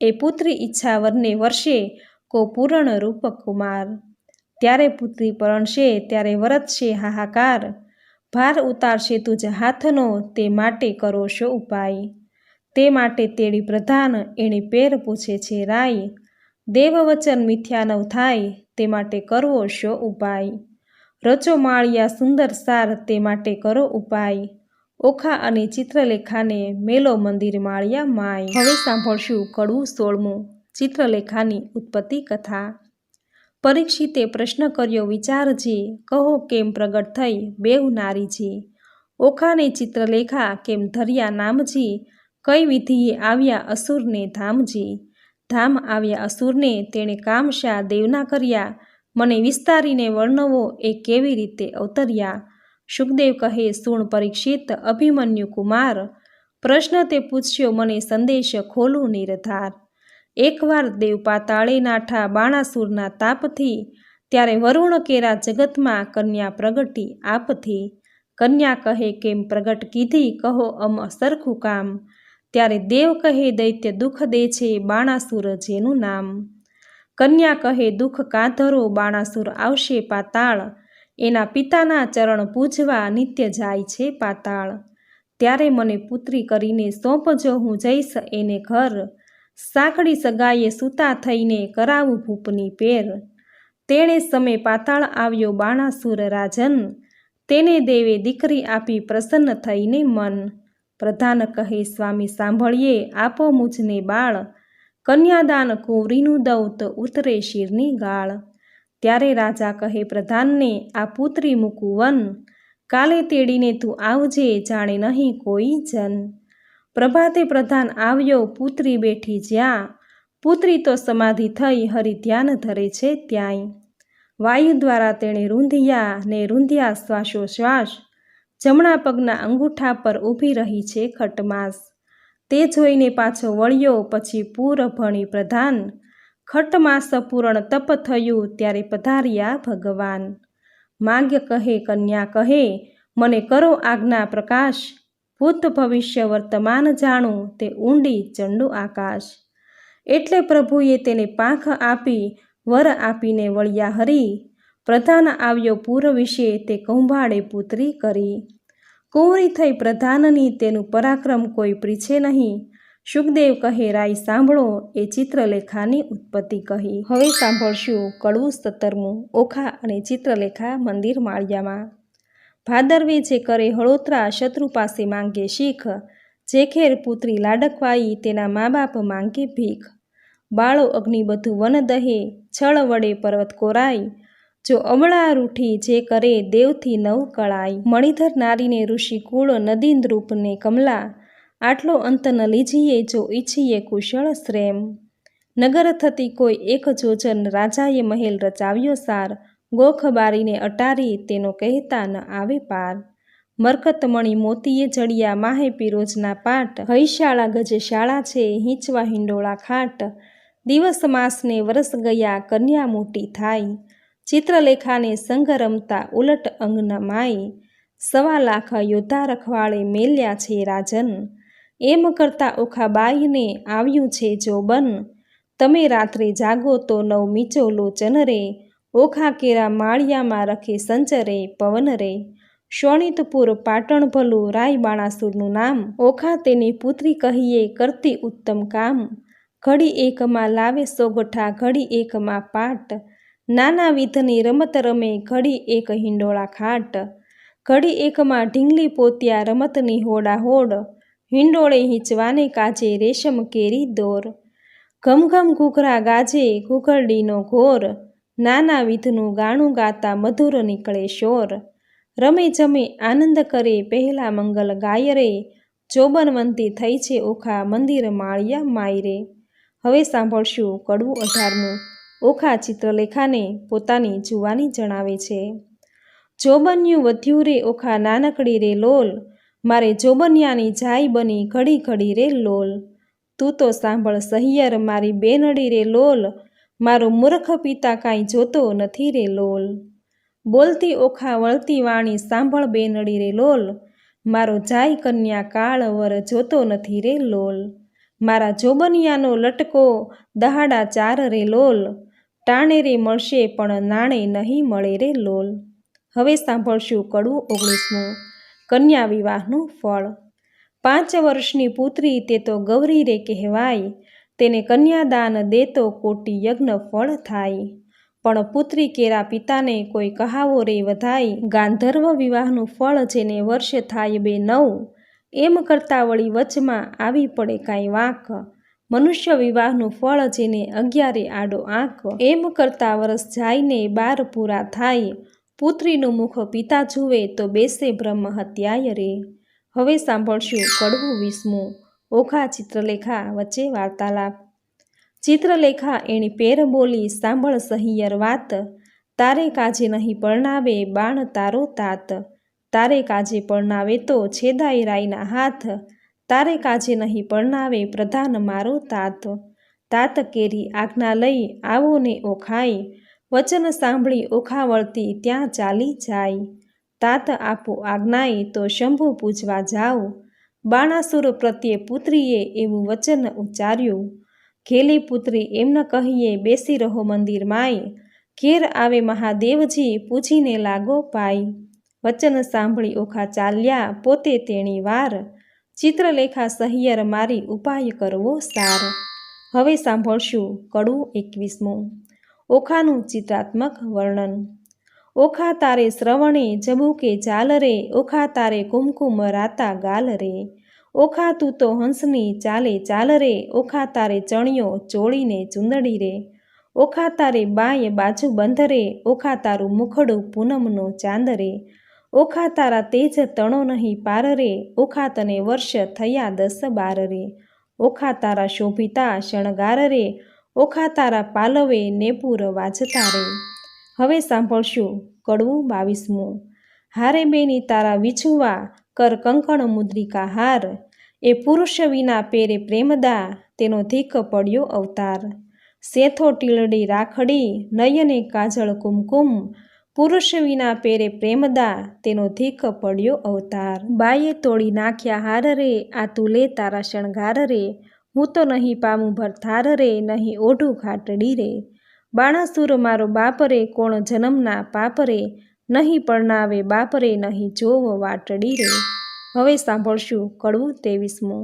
એ પુત્રી ઈચ્છા વરને વર્ષે કો પૂરણ રૂપ કુમાર. ત્યારે પુત્રી પરણશે ત્યારે વરતશે હાહાકાર, ભાર ઉતારશે તુજ હાથનો તે માટે કરો શો ઉપાય. તે માટે તેડી પ્રધાન એણે પેર પૂછે છે રાય, દેવ વચન મિથ્યા નવ થાય તે માટે કરવો શો ઉપાય. રચો માળિયા સુંદર સાર તે માટે કરો ઉપાય, ઓખા અને ચિત્રલેખાને મેલો મંદિર માળિયા માય. હવે સાંભળશું કડવું 16મું. ચિત્રલેખાની ઉત્પત્તિ કથા. પરીક્ષિતે પ્રશ્ન કર્યો વિચારજી, કહો કેમ પ્રગટ થઈ બેઉ નારીજી. ઓખાને ચિત્રલેખા કેમ ધર્યા નામજી, કઈ વિધિએ આવ્યા અસુરને ધામજી. ધામ આવ્યા અસુરને તેણે કામશા દેવના કર્યા, મને વિસ્તારીને વર્ણવો એ કેવી રીતે અવતર્યા. શુકદેવ કહે, સુણ પરીક્ષિત અભિમન્યુ કુમાર, પ્રશ્ન તે પૂછ્યો મને સંદેશ ખોલું નિર્ધાર. એકવાર દેવ પાતાળે નાઠા બાણાસુરના તાપથી, ત્યારે વરુણ કેરા જગતમાં કન્યા પ્રગટી આપથી. કન્યા કહે, કેમ પ્રગટ કીધી કહો અમ સરખું કામ. ત્યારે દેવ કહે, દૈત્ય દુઃખ દે છે બાણાસુર જેનું નામ. કન્યા કહે, દુઃખ કાંધરો બાણાસુર આવશે પાતાળ, એના પિતાના ચરણ પૂજવા નિત્ય જાય છે પાતાળ. ત્યારે મને પુત્રી કરીને સોંપજો, હું જઈશ એને ઘર, સાંકડી સગાઈએ સૂતા થઈને કરાવું ભૂપની પેર. તેણે સમે પાતાળ આવ્યો બાણાસુર રાજન, તેને દેવે દીકરી આપી પ્રસન્ન થઈને મન. પ્રધાન કહે, સ્વામી સાંભળીએ આપો મુझને બાળ, કન્યાદાન કુંવરીનું દઉં તો ઉતરે શિરની ગાળ. ત્યારે રાજા કહે પ્રધાનને, આ પુત્રી મૂકું વન, કાલે તેડીને તું આવજે જાણે નહીં કોઈ જન. પ્રભાતે પ્રધાન આવ્યો પુત્રી બેઠી જ્યાં, પુત્રી તો સમાધિ થઈ હરિ ધ્યાન ધરે છે ત્યાંય. વાયુ દ્વારા તેણે રૂંધિયા ને રૂંધ્યા શ્વાસોશ્વાસ, જમણા પગના અંગૂઠા પર ઊભી રહી છે ખટમાસ. તે જોઈને પાછો વળ્યો પછી પૂર ભણી પ્રધાન, ખટમાસ પૂરણ તપ થયું ત્યારે પધાર્યા ભગવાન. માગ્ય કહે કન્યા કહે, મને કરો આજ્ઞા પ્રકાશ, ભૂત ભવિષ્ય વર્તમાન જાણું તે ઊંડી ચંડુ આકાશ. એટલે પ્રભુએ તેને પાંખ આપી વર આપીને વળ્યા હરી, પ્રધાન આવ્યો પૂર વિશે તે કૌભાડે પુત્રી કરી. કુંવરી થઈ પ્રધાનની તેનું પરાક્રમ કોઈ પ્રીછે નહીં. શુકદેવ કહે, રાય સાંભળો એ ચિત્રલેખાની ઉત્પત્તિ કહી. હવે સાંભળશું કડવું 17મું. ઓખા અને ચિત્રલેખા મંદિર માળિયામાં. ભાદરવે જે કરે હળોતરા શત્રુ પાસે માંગે શીખ, જે ખેર પુત્રી લાડકવાઈ તેના મા બાપ માંગે ભીખ. બાળો અગ્નિ બધું વન દહે, છળ વડે પર્વત કોરાય, જો અમળા રૂઠી જે કરે દેવથી નવ કળાય. મણિધર નારીને ઋષિ કુળ નદી દ્રુપને કમલા, આટલો અંત ન લીજીએ જો ઈચ્છીએ કુશળ શ્રેમ. નગર થતી કોઈ એક જોજન રાજાએ મહેલ રચાવ્યો સાર, ગોખ બારીને અટારી તેનો કહેતા ન આવે પાર. મરકત મણી મોતીએ જડિયા માહે પીરોજના પાટ, હૈશાળા ગજશાળા છે હીંચવા હિંડોળા ખાટ. દિવસ માસને વરસ ગયા કન્યા મોટી થાય, ચિત્રલેખાને સંગ રમતા ઉલટ અંગ ન માય. 1.25 લાખ યોદ્ધા રખવાળે મેલ્યા છે રાજન, એમ કરતા ઓખાબાઈને આવ્યું છે જોબન. તમે રાત્રે જાગો તો નવ મીચો લોચન રે, ઓખા કેરા માળિયામાં રખે સંચરે પવન રે. શોણિતપુર પાટણ ભલું રાય બાણાસુરનું નામ, ઓખા તેની પુત્રી કહીએ કરતી ઉત્તમ કામ. ઘડી એકમાં લાવે સોગઠા ઘડી એકમાં પાટ, નાના વિધની રમત રમે ઘડી એક હિંડોળા ખાટ. ઘડી એકમાં ઢીંગલી પોત્યા રમતની હોડાહોડ, હિંડોળે હિંચવાને કાજે રેશમ કેરી દોર. ઘમઘમ ઘૂઘરા ગાજે ઘૂઘરડીનો ઘોર, નાના વિધનું ગાણું ગાતા મધુર નીકળે શોર. રમે જમે આનંદ કરે પહેલા મંગલ ગાય રે, ચોબનવંતી થઈ છે ઓખા મંદિર માળિયા માયરે. હવે સાંભળશું કડવું 18મું. ઓખા ચિત્રલેખાને પોતાની જુવાની જણાવે છે. જોબન્યું વધ્યું રે ઓખા નાનકડી રે લોલ, મારે જોબનિયાની જાય બની ઘડી ઘડી રે લોલ. તું તો સાંભળ સહિયર મારી બેનડી રે લોલ, મારો મૂર્ખ પિતા કાંઈ જોતો નથી રે લોલ. બોલતી ઓખા વળતી વાણી સાંભળ બેનડી રે લોલ, મારો જાય કન્યા કાળ વર જોતો નથી રે લોલ. મારા જોબનિયાનો લટકો દહાડા 4 રે લોલ, ટાણે રે મળશે પણ નાણે નહીં મળે રે લોલ. હવે સાંભળશું કડવું 19મું. કન્યા વિવાહનું ફળ. 5 વર્ષની પુત્રી તે તો ગૌરી રે કહેવાય, તેને કન્યાદાન દેતો કોટી યજ્ઞ ફળ થાય. પણ પુત્રી કેરા પિતાને કોઈ કહાવો રે વધાય, ગાંધર્વ વિવાહનું ફળ જેને વર્ષ થાય 2-9, એમ કરતાં વળી વચમાં આવી પડે કાંઈ વાંક. મનુષ્ય વિવાહનું ફળ જેને 11 આડો આંક, એમ કરતાં વરસ જાયને 12 પૂરા થાય. પુત્રીનું મુખ પિતા જુએ તો બેસે બ્રહ્મ હત્યાય રે. હવે સાંભળશું કડવું 20મું. ઓખા ચિત્રલેખા વચ્ચે વાર્તાલાપ. ચિત્રલેખા એણી પેર બોલી સાંભળ સહિયર વાત, તારે કાજે નહીં પરણાવે બાણ તારો તાત. તારે કાજે પરણાવે તો છેદાય રાયના હાથ, તારે કાજે નહીં પરણાવે પ્રધાન મારો તાત. તાત કેરી આજ્ઞા લઈ આવો ને ઓખાય, વચન સાંભળી ઓખા વળતી ત્યાં ચાલી જાય. તાત આપો આજ્ઞાએ તો શંભુ પૂજવા જાઓ, બાણાસુર પ્રત્યે પુત્રીએ એવું વચન ઉચ્ચાર્યું. ઘેલી પુત્રી એમ ન કહીએ બેસી રહો મંદિર માય, ઘેર આવે મહાદેવજી પૂજીને લાગો પાય. વચન સાંભળી ઓખા ચાલ્યા પોતે તેણી વાર, ચિત્રલેખા સહિયર મારી ઉપાય કરવો સાર. હવે સાંભળશું કડવું 21મું. ઓખાનું ચિત્રાત્મક વર્ણન. ઓખા તારે શ્રવણે જબુકે ચાલ રે, ઓખા તારે કુમકુમ રાતા ગાલ રે. ઓખા તું તો હંસની ચાલે ચાલ રે, ઓખા તારે ચણિયો ચોળીને ચુંદડી રે. ઓખા તારે બાય બાજુ બંધ રે, ઓખા તારું મુખડું પૂનમનો ચાંદ રે. ઓખા તારા તેજ તણો નહીં પાર રે, ઓખા તને વર્ષ થયા 10-12 રે. ઓખા તારા શોભિતા શણગાર રે, ઓખા તારા પાલવે નેપુર વાજતા રે. હવે સાંભળશું કડવું 22મું. હારે બેની તારા વિછુવા કર કંકણ મુદ્રિકા હાર, એ પુરુષ વિના પેરે પ્રેમદા તેનો ધીક પડ્યો અવતાર. સેથો ટીલડી રાખડી નયને કાજળ કુમકુમ, પુરુષ વિના પેરે પ્રેમદા તેનો ધીક પડ્યો અવતાર. બાએ તોડી નાખ્યા હાર રે, આ તું લે તારા શણગાર રે. હું તો નહીં પામું ભરથાર રે, નહીં ઓઢું ઘાટડી રે. બાણાસુર મારો બાપ રે, કોણ જન્મના પાપ રે. નહીં પરણાવે બાપ રે, નહીં જોવ વાટડી રે. હવે સાંભળશું કડવું 23મું.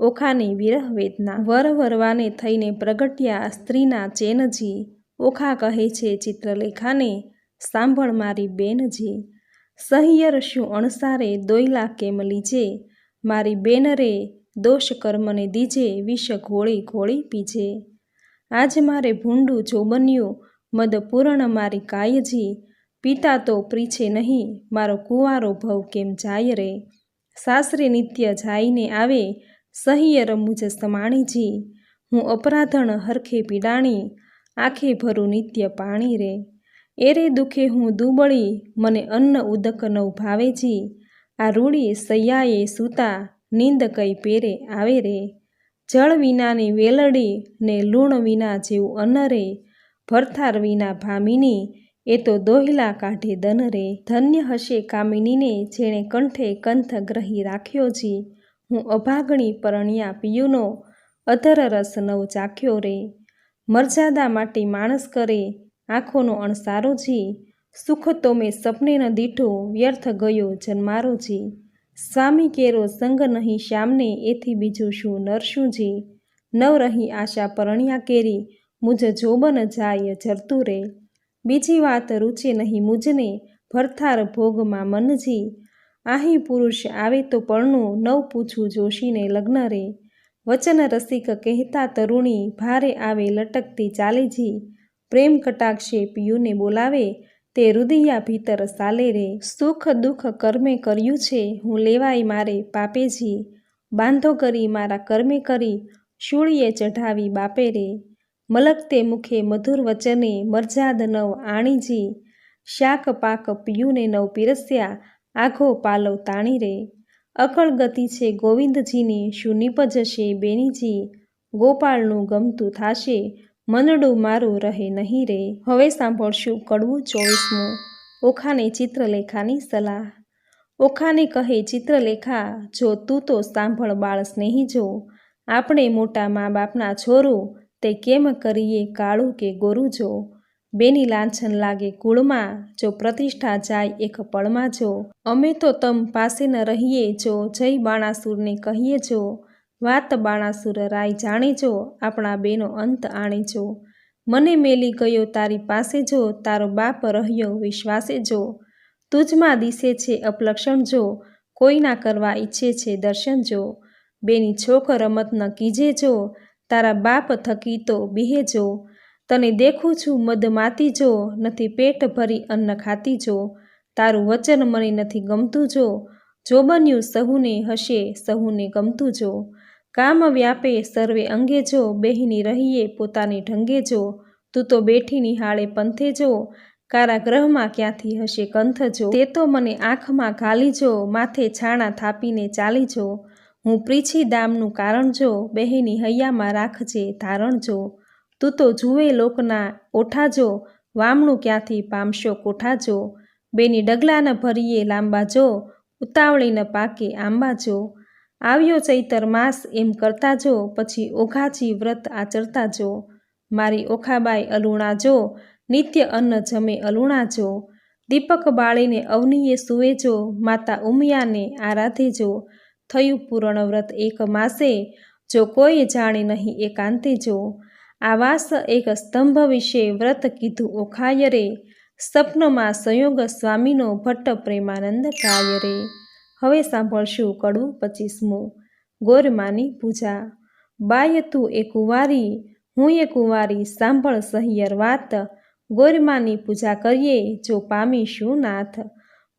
ઓખાની વિરહ વેદના. વર વરવાને થઈને પ્રગટ્યા સ્ત્રીના ચેનજી, ઓખા કહે છે ચિત્રલેખાને સાંભળ મારી બેનજી. સહિયર શું અણસારે દોયલા કેમ લીજે, મારી બેન રે દોષ કર્મને દીજે, વિષ ઘોળી ઘોળી પીજે. આજ મારે ભૂંડું જો બન્યું મદ પૂરણ મારી કાયજી, પિતા તો પ્રીછે નહીં મારો કુંવારો ભવ કેમ જાય રે. સાસરે નિત્ય જાઈને આવે સહિયર મુજ સમાણીજી, હું અપરાધણ હરખે પીડાણી આંખે ભરું નિત્ય પાણી રે. એરે દુખે હું દુબળી મને અન્ન ઉદક નવ ભાવેજી, આ રૂડી સૈયાએ સૂતા નીંદ કઈ પેરે આવે રે. જળ વિનાની વેલડી ને લૂણ વિના જેવું અન્ન રે, ભરથાર વિના ભામિની એ તો દોહિલા કાઢે દન રે. ધન્ય હશે કામિનીને જેણે કંઠે કંથ ગ્રહી રાખ્યો જી, હું અભાગણી પરણ્યા પિયુનો અધર રસ નવ ચાખ્યો રે. મર્યાદા માટે માણસ કરે આંખોનો અણસારો જી, સુખ તો મેં સપને ન દીઠો વ્યર્થ ગયો જન્મારો જી. સ્વામી કેરો સંગ નહીં શ્યામને એથી બીજું શું નરશું જી, નવ રહી આશા પરણ્યા કેરી મુજ જોબન જાય જરતું રે. બીજી વાત રૂચે નહીં મુજને ભરથાર ભોગમાં મનજી, આહી પુરુષ આવે તો પરણું નવ પૂછું જોશીને લગ્ન રે. વચન રસિક કહેતા તરુણી ભારે આવે લટકતી ચાલેજી, પ્રેમ કટાક્ષે પિયુને બોલાવે તે રુદિયા ભીતર સાલે રે. સુખ દુઃખ કર્મે કર્યું છે હું લેવાય મારે પાપેજી, બાંધો કરી મારા કર્મે કરી શૂળીએ ચઢાવી બાપે રે. મલકતે મુખે મધુર વચને મર્યાદ નવ આણીજી, શાક પાક પિયુને નવ પીરસ્યા આઘો પાલવ તાણી રે. અકળ ગતિ છે ગોવિંદજીની શું નિપજશે બેનીજી, ગોપાળનું ગમતું થાશે મનડું મારું રહે નહીં રે. હવે સાંભળશું કડવું 24મું. ઓખાને ચિત્રલેખાની સલાહ. ઓખાને કહે ચિત્રલેખા, જો તું તો સાંભળ બાળ સ્નેહી જો, આપણે મોટા મા બાપના છોરું તે કેમ કરીએ કાળું કે ગોરું જો. બેની લાંછન લાગે કુળમાં જો પ્રતિષ્ઠા જાય એક પળમાં જો, અમે તો તમ પાસે ન રહીએ જો જય બાણાસુરને કહીએ જો. વાત બાણાસુર રાય જાણે જો આપણા બેનો અંત આણે જો. મને મેલી ગયો તારી પાસે જો તારો બાપ રહ્યો વિશ્વાસે જો. તુજમાં દિશે છે અપલક્ષણ જો કોઈના કરવા ઈચ્છે છે દર્શન જો. બેની છોક રમત ન કીજે જો તારા બાપ થકી તો બીહે જો. તને દેખું છું મદમાતી જો નથી પેટ ભરી અન્ન ખાતી જો. તારું વચન મને નથી ગમતું જો, જો બન્યું સહુને હશે સહુને ગમતું જો. કામ વ્યાપે સર્વે અંગે જો બેહીની રહીએ પોતાને ઢંગે જો. તું તો બેઠી નિહાળે પંથે જો કારાગૃહમાં ક્યાંથી હશે કંથજો, તે તો મને આંખમાં ઘાલીજો, માથે છાણા થાપીને ચાલીજો, હું પ્રીછી દામનું કારણ જો, બહેની હૈયામાં રાખજે ધારણજો, તું તો જુએ લોકના ઓઠાજો, વામણું ક્યાંથી પામશો કોઠાજો, બેની ડગલા ન ભરીએ લાંબાજો, ઉતાવળી ન પાકે આંબાજો, આવ્યો ચૈતર માસ એમ કરતાજો, પછી ઓઘાજી વ્રત આચરતાજો, મારી ઓખાબાઈ અલુણાજો, નિત્ય અન્ન જમે અલુણાજો, દીપક બાળીને અવનીએ સુવેજો, માતા ઉમિયાને આરાધેજો, થયું પૂરણ વ્રત એક માસે, જો કોઈ જાણે નહીં એકાંતેજો, આવાસ એક સ્તંભ વિશે વ્રત કીધું ઓખાય રે, સ્વપ્નમાં સંયોગ સ્વામીનો ભટ્ટ પ્રેમાનંદ કાય રે. હવે સાંભળશું કડવું 25મું. ગોરમાની પૂજા. બાય તું એ કુંવારી, હું એ કુંવારી, સાંભળ સહિયર વાત, ગોરમાની પૂજા કરીએ જો પામીશું નાથ,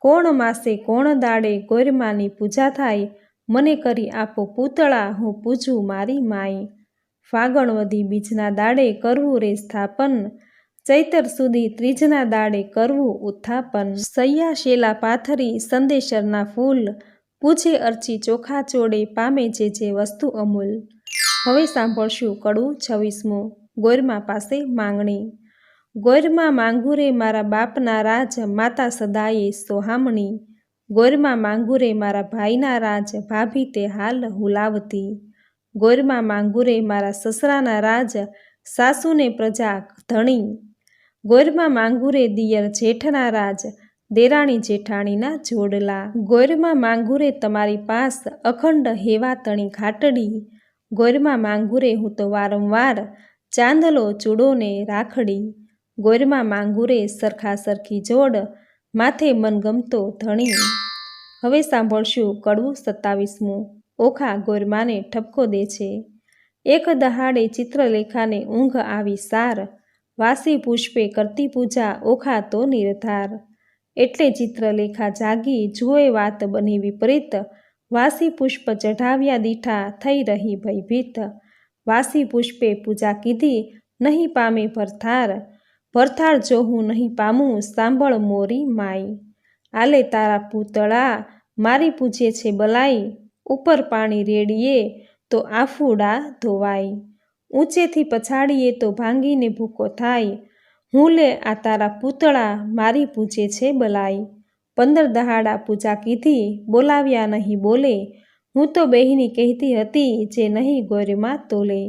કોણ માસે કોણ દાડે ગોરમાની પૂજા થાય, મને કરી આપો પૂતળા, હું પૂજું મારી માય, ફાગણ વધી બીજના દાડે કરવું રે સ્થાપન, ચૈતર સુધી ત્રીજના દાડે કરવું ઉત્થાપન, સૈયા શેલા પાથરી સંદેશરના ફૂલ, પૂજે અર્ચી ચોખા ચોડે પામે જે વસ્તુ અમૂલ. હવે સાંભળશું કડવું 26મું. ગોરમા પાસે માંગણી. ગોરમા માંગુ રે મારા બાપના રાજ, માતા સદાયે સોહામણી, ગોરમા માંગુ રે મારા ભાઈના રાજ, ભાભી તે હાલ હુલાવતી, ગોરમા માંગુ રે મારા સસરાના રાજ, સાસુને પ્રજા ધણી, ગોરમા માંગુ રે દિયર જેઠના રાજ, દેરાણી જેઠાણીના જોડલા, ગોરમા માંગુ રે તમારી પાસ, અખંડ હેવા તણી ઘાટડી, ગોરમા માંગુ રે હું તો વારંવાર, ચાંદલો ચૂડોને રાખડી, ગોરમા માંગુ રે સરખા સરખી જોડ, માથે મનગમતો ધણી. હવે સાંભળશું કડવું 27મું. ઓખા ગોરમાને ઠપકો દે છે. એક દહાડે ચિત્રલેખાને ઊંઘ આવી સાર, વાસી પુષ્પે કરતી પૂજા ઓખા તો નિર્ધાર, એટલે ચિત્રલેખા જાગી જુએ વાત બની વિપરીત, વાસી પુષ્પ ચઢાવ્યા દીઠા થઈ રહી ભયભીત, વાસી પુષ્પે પૂજા કીધી નહીં પામે ભરથાર, ભરથાર જો હું નહીં પામું સાંભળ મોરી માય, આલે તારા પૂતળા મારી પૂજે છે બલાઈ, ઉપર પાણી રેડીએ તો આફુડા ધોવાય, ઊંચેથી પછાડીએ તો ભાંગીને ભૂકો થાય, હું લે આ તારા પૂતળા મારી પૂજે છે બલાઈ, 15 દહાડા પૂજા કીધી બોલાવ્યા નહીં બોલે, હું તો બહેની કહેતી હતી જે નહીં ગોરમાં તોલે,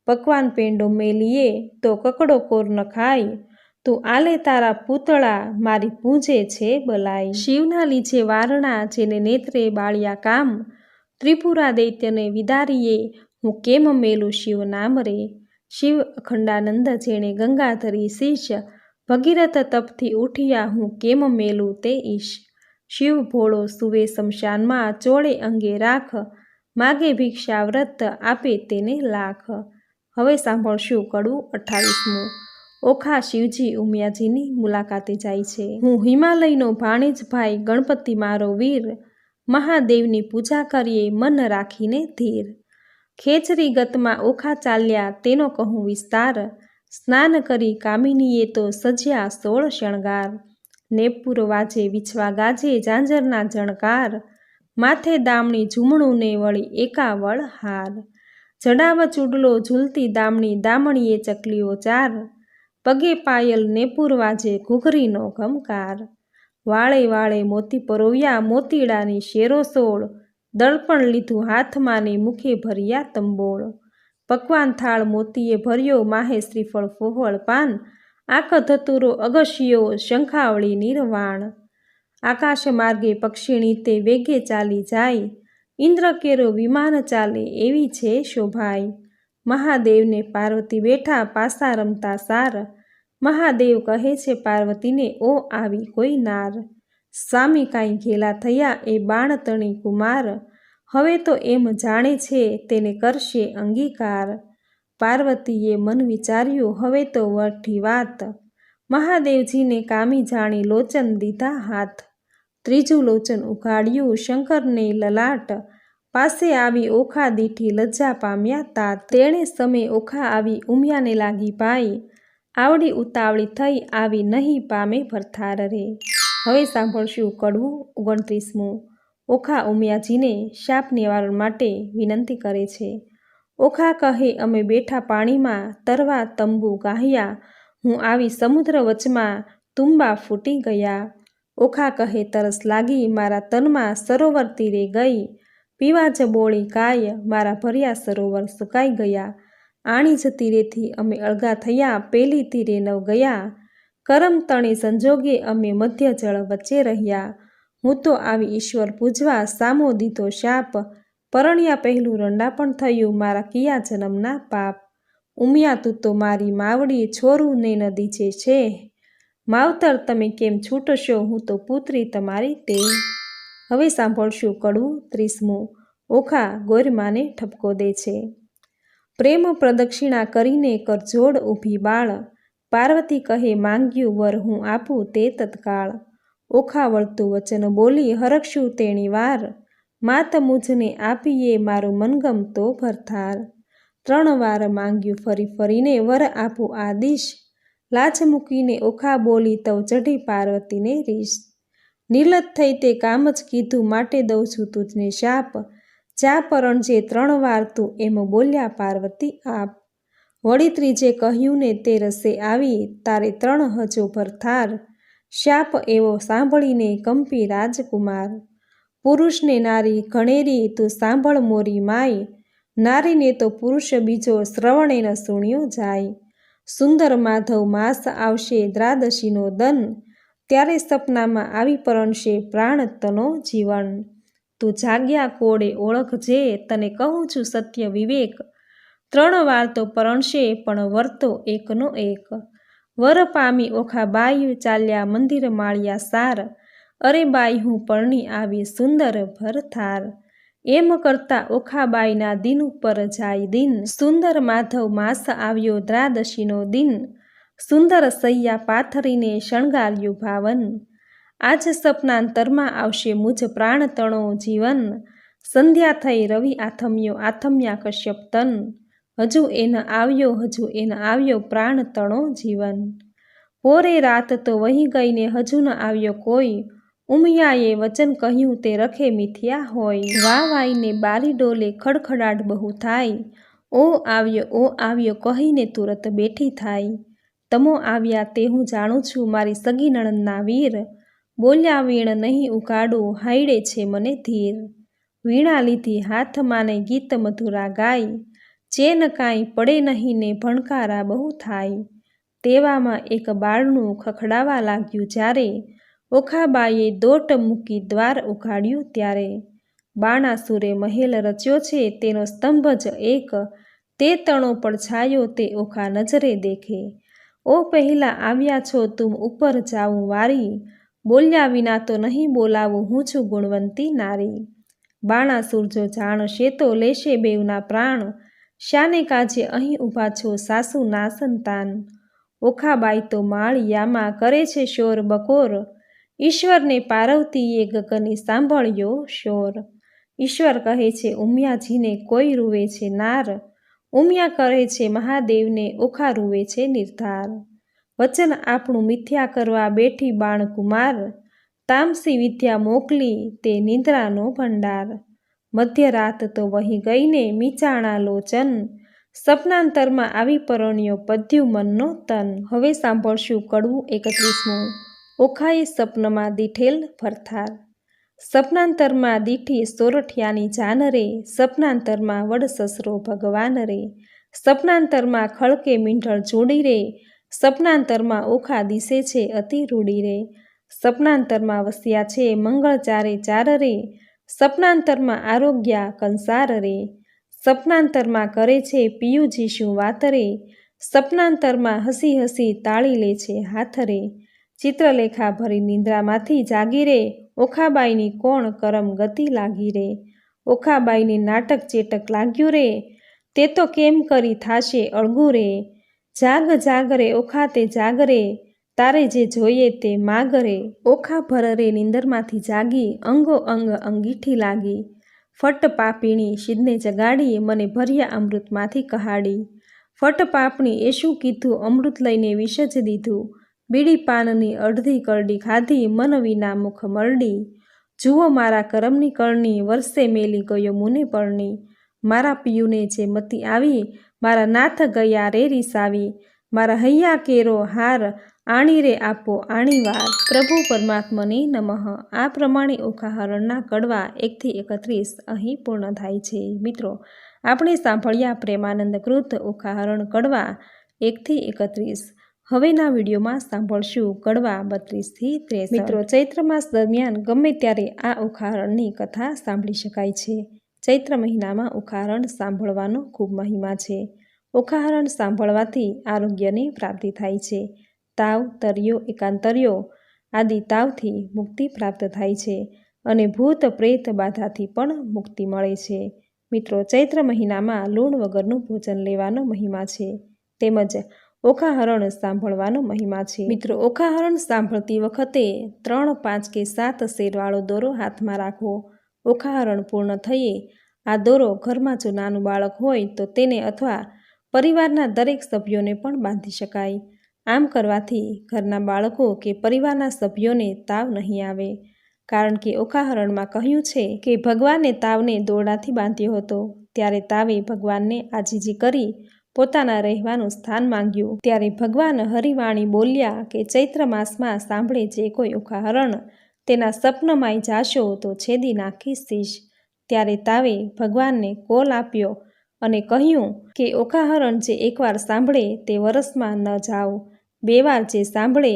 પકવાન પેંડો મેલીએ તો કકડો કોર ન ખાય, તું આલે તારા પૂતળા મારી પૂજે છે બલાઈ. શિવના લીજે વારણા જેને નેત્રે બાળ્યા કામ, ત્રિપુરા દૈત્યને વિદારીએ હું કેમ મેલું શિવ નામ રે, શિવ અખંડાનંદ જેણે ગંગાધરી શીશ, ભગીરથ તપથી ઉઠ્યા હું કેમ મેલું તે ઈશ, શિવ ભોળો સુવે શમશાનમાં ચોળે અંગે રાખ, માગે ભિક્ષા વ્રત આપે તેને લાખ. હવે સાંભળશું કડવું 28મું. ઓખા શિવજી ઉમિયાજીની મુલાકાતે જાય છે. હું હિમાલયનો ભાણેજ ભાઈ ગણપતિ મારો વીર, મહાદેવની પૂજા કરીએ મન રાખીને ધીર, ખેચરી ગતમાં ઓખા ચાલ્યા તેનો કહું વિસ્તાર, સ્નાન કરી કામિનીએ તો સજ્યા 16 શણગાર, નેપુર વાજે વિછવા ગાજે ઝાંઝરના જણકાર, માથે દામણી ઝૂમણું ને વળી એકાવળ હાર, જડાવ ચૂડલો ઝૂલતી દામણી દામણીએ ચકલીઓ 4, પગે પાયલ નેપુર વાજે ઘૂઘરીનો ઘમકાર, વાળે વાળે મોતી પરોવ્યા મોતીડાની શેરો 16, દળપણ લીધું હાથમાં ને મુખે ભર્યા તંબોળ, પકવાન થાળ મોતીએ ભર્યો માહે શ્રીફળ ફોહળ પાન, આક ધતુરો અગશિયો શંખાવળી નિર્વાણ, આકાશ માર્ગે પક્ષીણી તે વેગે ચાલી જાય, ઇન્દ્ર કેરો વિમાન ચાલે એવી છે શોભાઈ, મહાદેવને પાર્વતી બેઠા પાસા રમતા સાર, મહાદેવ કહે છે પાર્વતીને ઓ આવી કોઈ નાર, સ્વામી કાંઈ ઘેલા થયા એ બાણતણી કુમાર, હવે તો એમ જાણે છે તેને કરશે અંગીકાર, પાર્વતીએ મન વિચાર્યું હવે તો વઠી વાત, મહાદેવજીને કામી જાણી લોચન દીધા હાથ, ત્રીજું લોચન ઉઘાડ્યું શંકરને લલાટ, પાસે આવી ઓખા દીઠી લજ્જા પામ્યા તાત, તેણે સમે ઓખા આવી ઉમિયાને લાગી પાઈ, આવડી ઉતાવળી થઈ આવી નહીં પામે ભરથાર રે। હવે સાંભળશું કડવું 29મું। ઓખા ઉમિયાજીને શાપ નિવારણ માટે વિનંતી કરે છે। ઓખા કહે અમે બેઠા પાણીમાં તરવા તંબુ ગાહ્યા, હું આવી સમુદ્ર વચમાં તુંબા ફૂટી ગયા। ઓખા કહે તરસ લાગી મારા તનમાં સરોવર તીરે ગઈ, પીવા જ બોળી કાય મારા ભર્યા સરોવર સુકાઈ ગયા। આણી જ તીરેથી અમે અળગા થયા પેલી તીરે નવ ગયા, કરમ તણે સંજોગે અમે મધ્ય જળ વચ્ચે રહ્યા। હું તો આવી ઈશ્વર પૂજવા સામો દીધો શાપ, પરણ્યા પહેલું રંડાપણ થયું મારા કિયા જન્મના પાપ। ઉમિયા તું તો મારી માવડી છોરું ને નદી જે છે, માવતર તમે કેમ છૂટશો હું તો પુત્રી તમારી તે। હવે સાંભળશું કડવું 30મું। ઓખા ગોરમાને ઠપકો દે છે। પ્રેમ પ્રદક્ષિણા કરીને કરજોડ ઊભી બાળ, પાર્વતી કહે માંગ્યું વર હું આપું તે તત્કાળ। ઓખા વળતું વચન બોલી હરખશું તેણી વાર, માત મુજને આપીએ મારું મનગમતો ભરથાર। 3 વાર માંગ્યું ફરી ફરીને વર આપું આદિશ, લાજ મૂકીને ઓખા બોલી તવ ચઢી પાર્વતીને રીસ। નિર્લજ થઈ તે કામ જ કીધું માટે દઉં છું તુજને શાપ, જા પરણજે 3 વાર તું એમ બોલ્યા પાર્વતી આપ। વળી ત્રીજે કહ્યું ને તે રસે આવી તારે 3 હજો ભરથાર, શાપ એવો સાંભળીને કંપી રાજકુમાર। પુરુષને નારી ઘણેરી તું સાંભળ મોરી માય, નારીને તો પુરુષ બીજો શ્રવણે ન સુણ્યો જાય। સુંદર માધવ માસ આવશે દ્રાદશીનો દન, ત્યારે સપનામાં આવી પરણશે પ્રાણ તનો જીવન। તું જાગ્યા કોળે ઓળખજે તને કહું છું સત્ય વિવેક, 3 વાર તો પરણશે પણ વર તો એકનો એક। વર પામી ઓખા બાઈ ચાલ્યા મંદિર માળિયા સાર, અરે બાઈ હું પરણી આવી સુંદર ભરથાર। એમ કરતા ઓખાબાઈના દિન ઉપર જાય દિન, સુંદર માધવ માસ આવ્યો દ્રાદશીનો દિન, સુંદર સૈયા પાથરીને શણગાર્યું ભાવન। આજ સપનાંતરમાં આવશે મુજ પ્રાણ તણો જીવન, સંધ્યા થઈ રવિ આથમ્યો આથમ્યા કશ્યપ તન, હજુ એન આવ્યો પ્રાણ તણો જીવન। પોરે રાત તો વહી ગઈને હજુ ન આવ્યો કોઈ, ઉમિયાએ વચન કહ્યું તે રખે મિથ્યા હોય। વાવાઈને બારી ડોલે ખડખડાટ બહુ થાય, ઓ આવ્યો કહીને તુરત બેઠી થાય। તમો આવ્યા તે હું જાણું છું મારી સગી નણંદના વીર, બોલ્યા વીણ નહીં ઉકાળું હાયડે છે મને ધીર। વીણા લીધી હાથમાં ને ગીત મધુરા ગાય, ચેન કાંઈ પડે નહીં ને ભણકારા બહુ થાય। તેવામાં એક બાળનું ખખડાવા લાગ્યું જ્યારે, ઓખાબાઈએ દોટ મૂકી દ્વાર ઉઘાડ્યું ત્યારે। બાણાસુરે મહેલ રચ્યો છે તેનો સ્તંભ જ એક, તે તણો પડછાયો તે ઓખા નજરે દેખે। ઓ પહેલા આવ્યા છો તુમ ઉપર જાઉં વારી, બોલ્યા વિના તો નહીં બોલાવું હું છું ગુણવંતી નારી। બાણાસુર જો જાણશે તો લેશે બેવના પ્રાણ, શાને કાજે અહીં ઊભા છો સાસુ ના સંતાન। ઓખાબાઈ તો માળિયામાં કરે છે શોર બકોર, ઈશ્વરને પાર્વતીએ ગગને સાંભળ્યો શોર। ઈશ્વર કહે છે ઉમિયાજીને કોઈ રૂવે છે નાર, ઉમિયા કરે છે મહાદેવને ઓખા રૂવે છે નિર્ધાર। વચન આપણું મિથ્યા કરવા બેઠી બાણકુમાર, તામસી વિદ્યા મોકલી તે નિંદ્રાનો ભંડાર। મધ્યરાત તો વહી ગઈને મીચાણા લોચન, સપનાંતરમાં આવી પરણ્યો પદ્યું મનનો તન। હવે સાંભળશું કડવું 31મું। ઓખાએ સપનમાં દીઠેલ ભરથાર। સપનાંતરમાં દીઠી સોરઠિયાની જાન રે, સપનાંતરમાં વડ સસરો ભગવાન રે, સપનાંતરમાં ખળકે મીંઢળ જોડી રે, સપનાંતરમાં ઓખા દિશે છે અતિ રૂડી રે, સપનાંતરમાં વસ્યા છે મંગળ ચારે ચાર રે, સપનાંતરમાં આરોગ્યા કંસાર રે, સપનાંતરમાં કરે છે પિયુજી શું વાત રે, સપનાંતરમાં હસી હસી તાળી લે છે હાથ રે। ચિત્રલેખા ભરી નિંદ્રામાંથી જાગી રે, ઓખાબાઈની કોણ કરમ ગતિ લાગી રે, ઓખાબાઈને નાટક ચેટક લાગ્યું રે, તે તો કેમ કરી થાશે અળગું રે। જાગ જાગ રે ઓખા તે જાગ રે, તારે જે જોઈએ તે માગ રે। ઓખા ભર રે નિંદરમાંથી જાગી, અંગો અંગ અંગીઠી લાગી, ફટ પાપીણી શિદને જગાડી, મને ભર્યા અમૃતમાંથી કહાડી। ફટ પાપણી એ શું કીધું, અમૃત લઈને વિષ જ દીધું, બીડી પાનની અડધી કરડી ખાધી, મન વિના મુખ મરડી, જુઓ મારા કરમની કરણી, વર્ષે મેલી ગયો મુને પરણી, મારા પિયુને જે મતી આવી, મારા નાથ ગયા રે રીસાવી, મારા હૈયા કેરો હાર, આણી રે આપો આણીવાર, પ્રભુ પરમાત્મને નમઃ. આ પ્રમાણે ઓખાહરણના કડવા 1 થી 31 અહીં પૂર્ણ થાય છે. મિત્રો, આપણે સાંભળ્યા પ્રેમાનંદ કૃત ઓખાહરણ કડવા 1 થી 31. હવેના વિડીયોમાં સાંભળશું કડવા 32 થી 63. મિત્રો, ચૈત્ર માસ દરમિયાન ગમે ત્યારે આ ઓખાહરણની કથા સાંભળી શકાય છે. ચૈત્ર મહિનામાં ઓખાહરણ સાંભળવાનો ખૂબ મહિમા છે. ઓખાહરણ સાંભળવાથી આરોગ્યની પ્રાપ્તિ થાય છે. તાવ, તરિયો, એકાંતરિયો આદિ તાવથી મુક્તિ પ્રાપ્ત થાય છે અને ભૂત પ્રેત બાધાથી પણ મુક્તિ મળે છે. મિત્રો, ચૈત્ર મહિનામાં લૂણ વગરનું ભોજન લેવાનો મહિમા છે, તેમજ ઓખાહરણ સાંભળવાનો મહિમા છે. મિત્રો, ઓખાહરણ સાંભળતી વખતે 3, 5 કે 7 શેરવાળો દોરો હાથમાં રાખવો. ઓખાહરણ પૂર્ણ થયે આ દોરો ઘરમાં જો નાનું બાળક હોય તો તેને અથવા પરિવારના દરેક સભ્યોને પણ બાંધી શકાય. આમ કરવાથી ઘરના બાળકો કે પરિવારના સભ્યોને તાવ નહીં આવે, કારણ કે ઓખાહરણમાં કહ્યું છે કે ભગવાને તાવને દોરડાથી બાંધ્યો હતો. ત્યારે તાવે ભગવાનને આજીજી કરી પોતાના રહેવાનું સ્થાન માંગ્યું. ત્યારે ભગવાન હરિવાણી બોલ્યા કે ચૈત્ર માસમાં સાંભળે જે કોઈ ઓખાહરણ, તેના સપનમાંય જાશો તો છેદી નાખીશ શીશ. ત્યારે તાવે ભગવાનને કોલ આપ્યો અને કહ્યું કે ઓખાહરણ જે એકવાર સાંભળે તે વરસમાં ન જાઓ, 2 વાર જે સાંભળે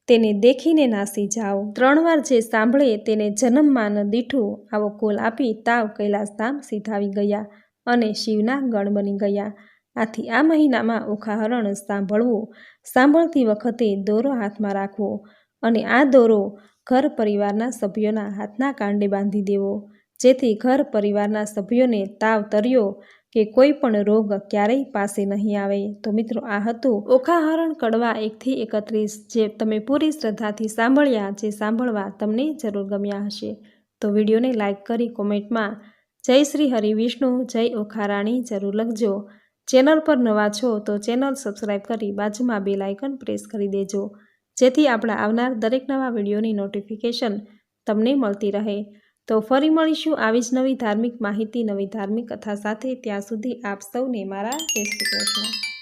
તેને દેખીને નાસી જાઓ, 3 વાર જે સાંભળે તેને જન્મમાં ન દીઠું. આવો કોલ આપી તાવ કૈલાસધામ સીધાવી ગયા અને શિવના ગણ બની ગયા. આથી આ મહિનામાં ઓખાહરણ સાંભળવું. સાંભળતી વખતે દોરો હાથમાં રાખવો અને આ દોરો ઘર પરિવારના સભ્યોના હાથના કાંડે બાંધી દેવો, જેથી ઘર પરિવારના સભ્યોને તાવ, તરિયો કે કોઈ પણ રોગ ક્યારેય પાસે નહીં આવે. તો મિત્રો, આ હતું ઓખાહરણ કડવા 1 થી 31, જે તમે પૂરી શ્રદ્ધાથી સાંભળ્યા, જે સાંભળવા તમને જરૂર ગમ્યા હશે. તો વિડીયોને લાઇક કરી કોમેન્ટમાં જય શ્રી હરિવિષ્ણુ, જય ઓખારાણી જરૂર લખજો. ચેનલ પર નવા છો તો ચેનલ સબસ્ક્રાઈબ કરી બાજુમાં બેલ આઇકન પ્રેસ કરી દેજો, જેથી આપણા આવનાર દરેક નવા વિડીયોની નોટિફિકેશન તમને મળતી રહે. તો ફરી મળીશું આવી જ નવી ધાર્મિક માહિતી, નવી ધાર્મિક કથા સાથે. ત્યાં સુધી આપ સૌને મારા જય શ્રી કૃષ્ણ.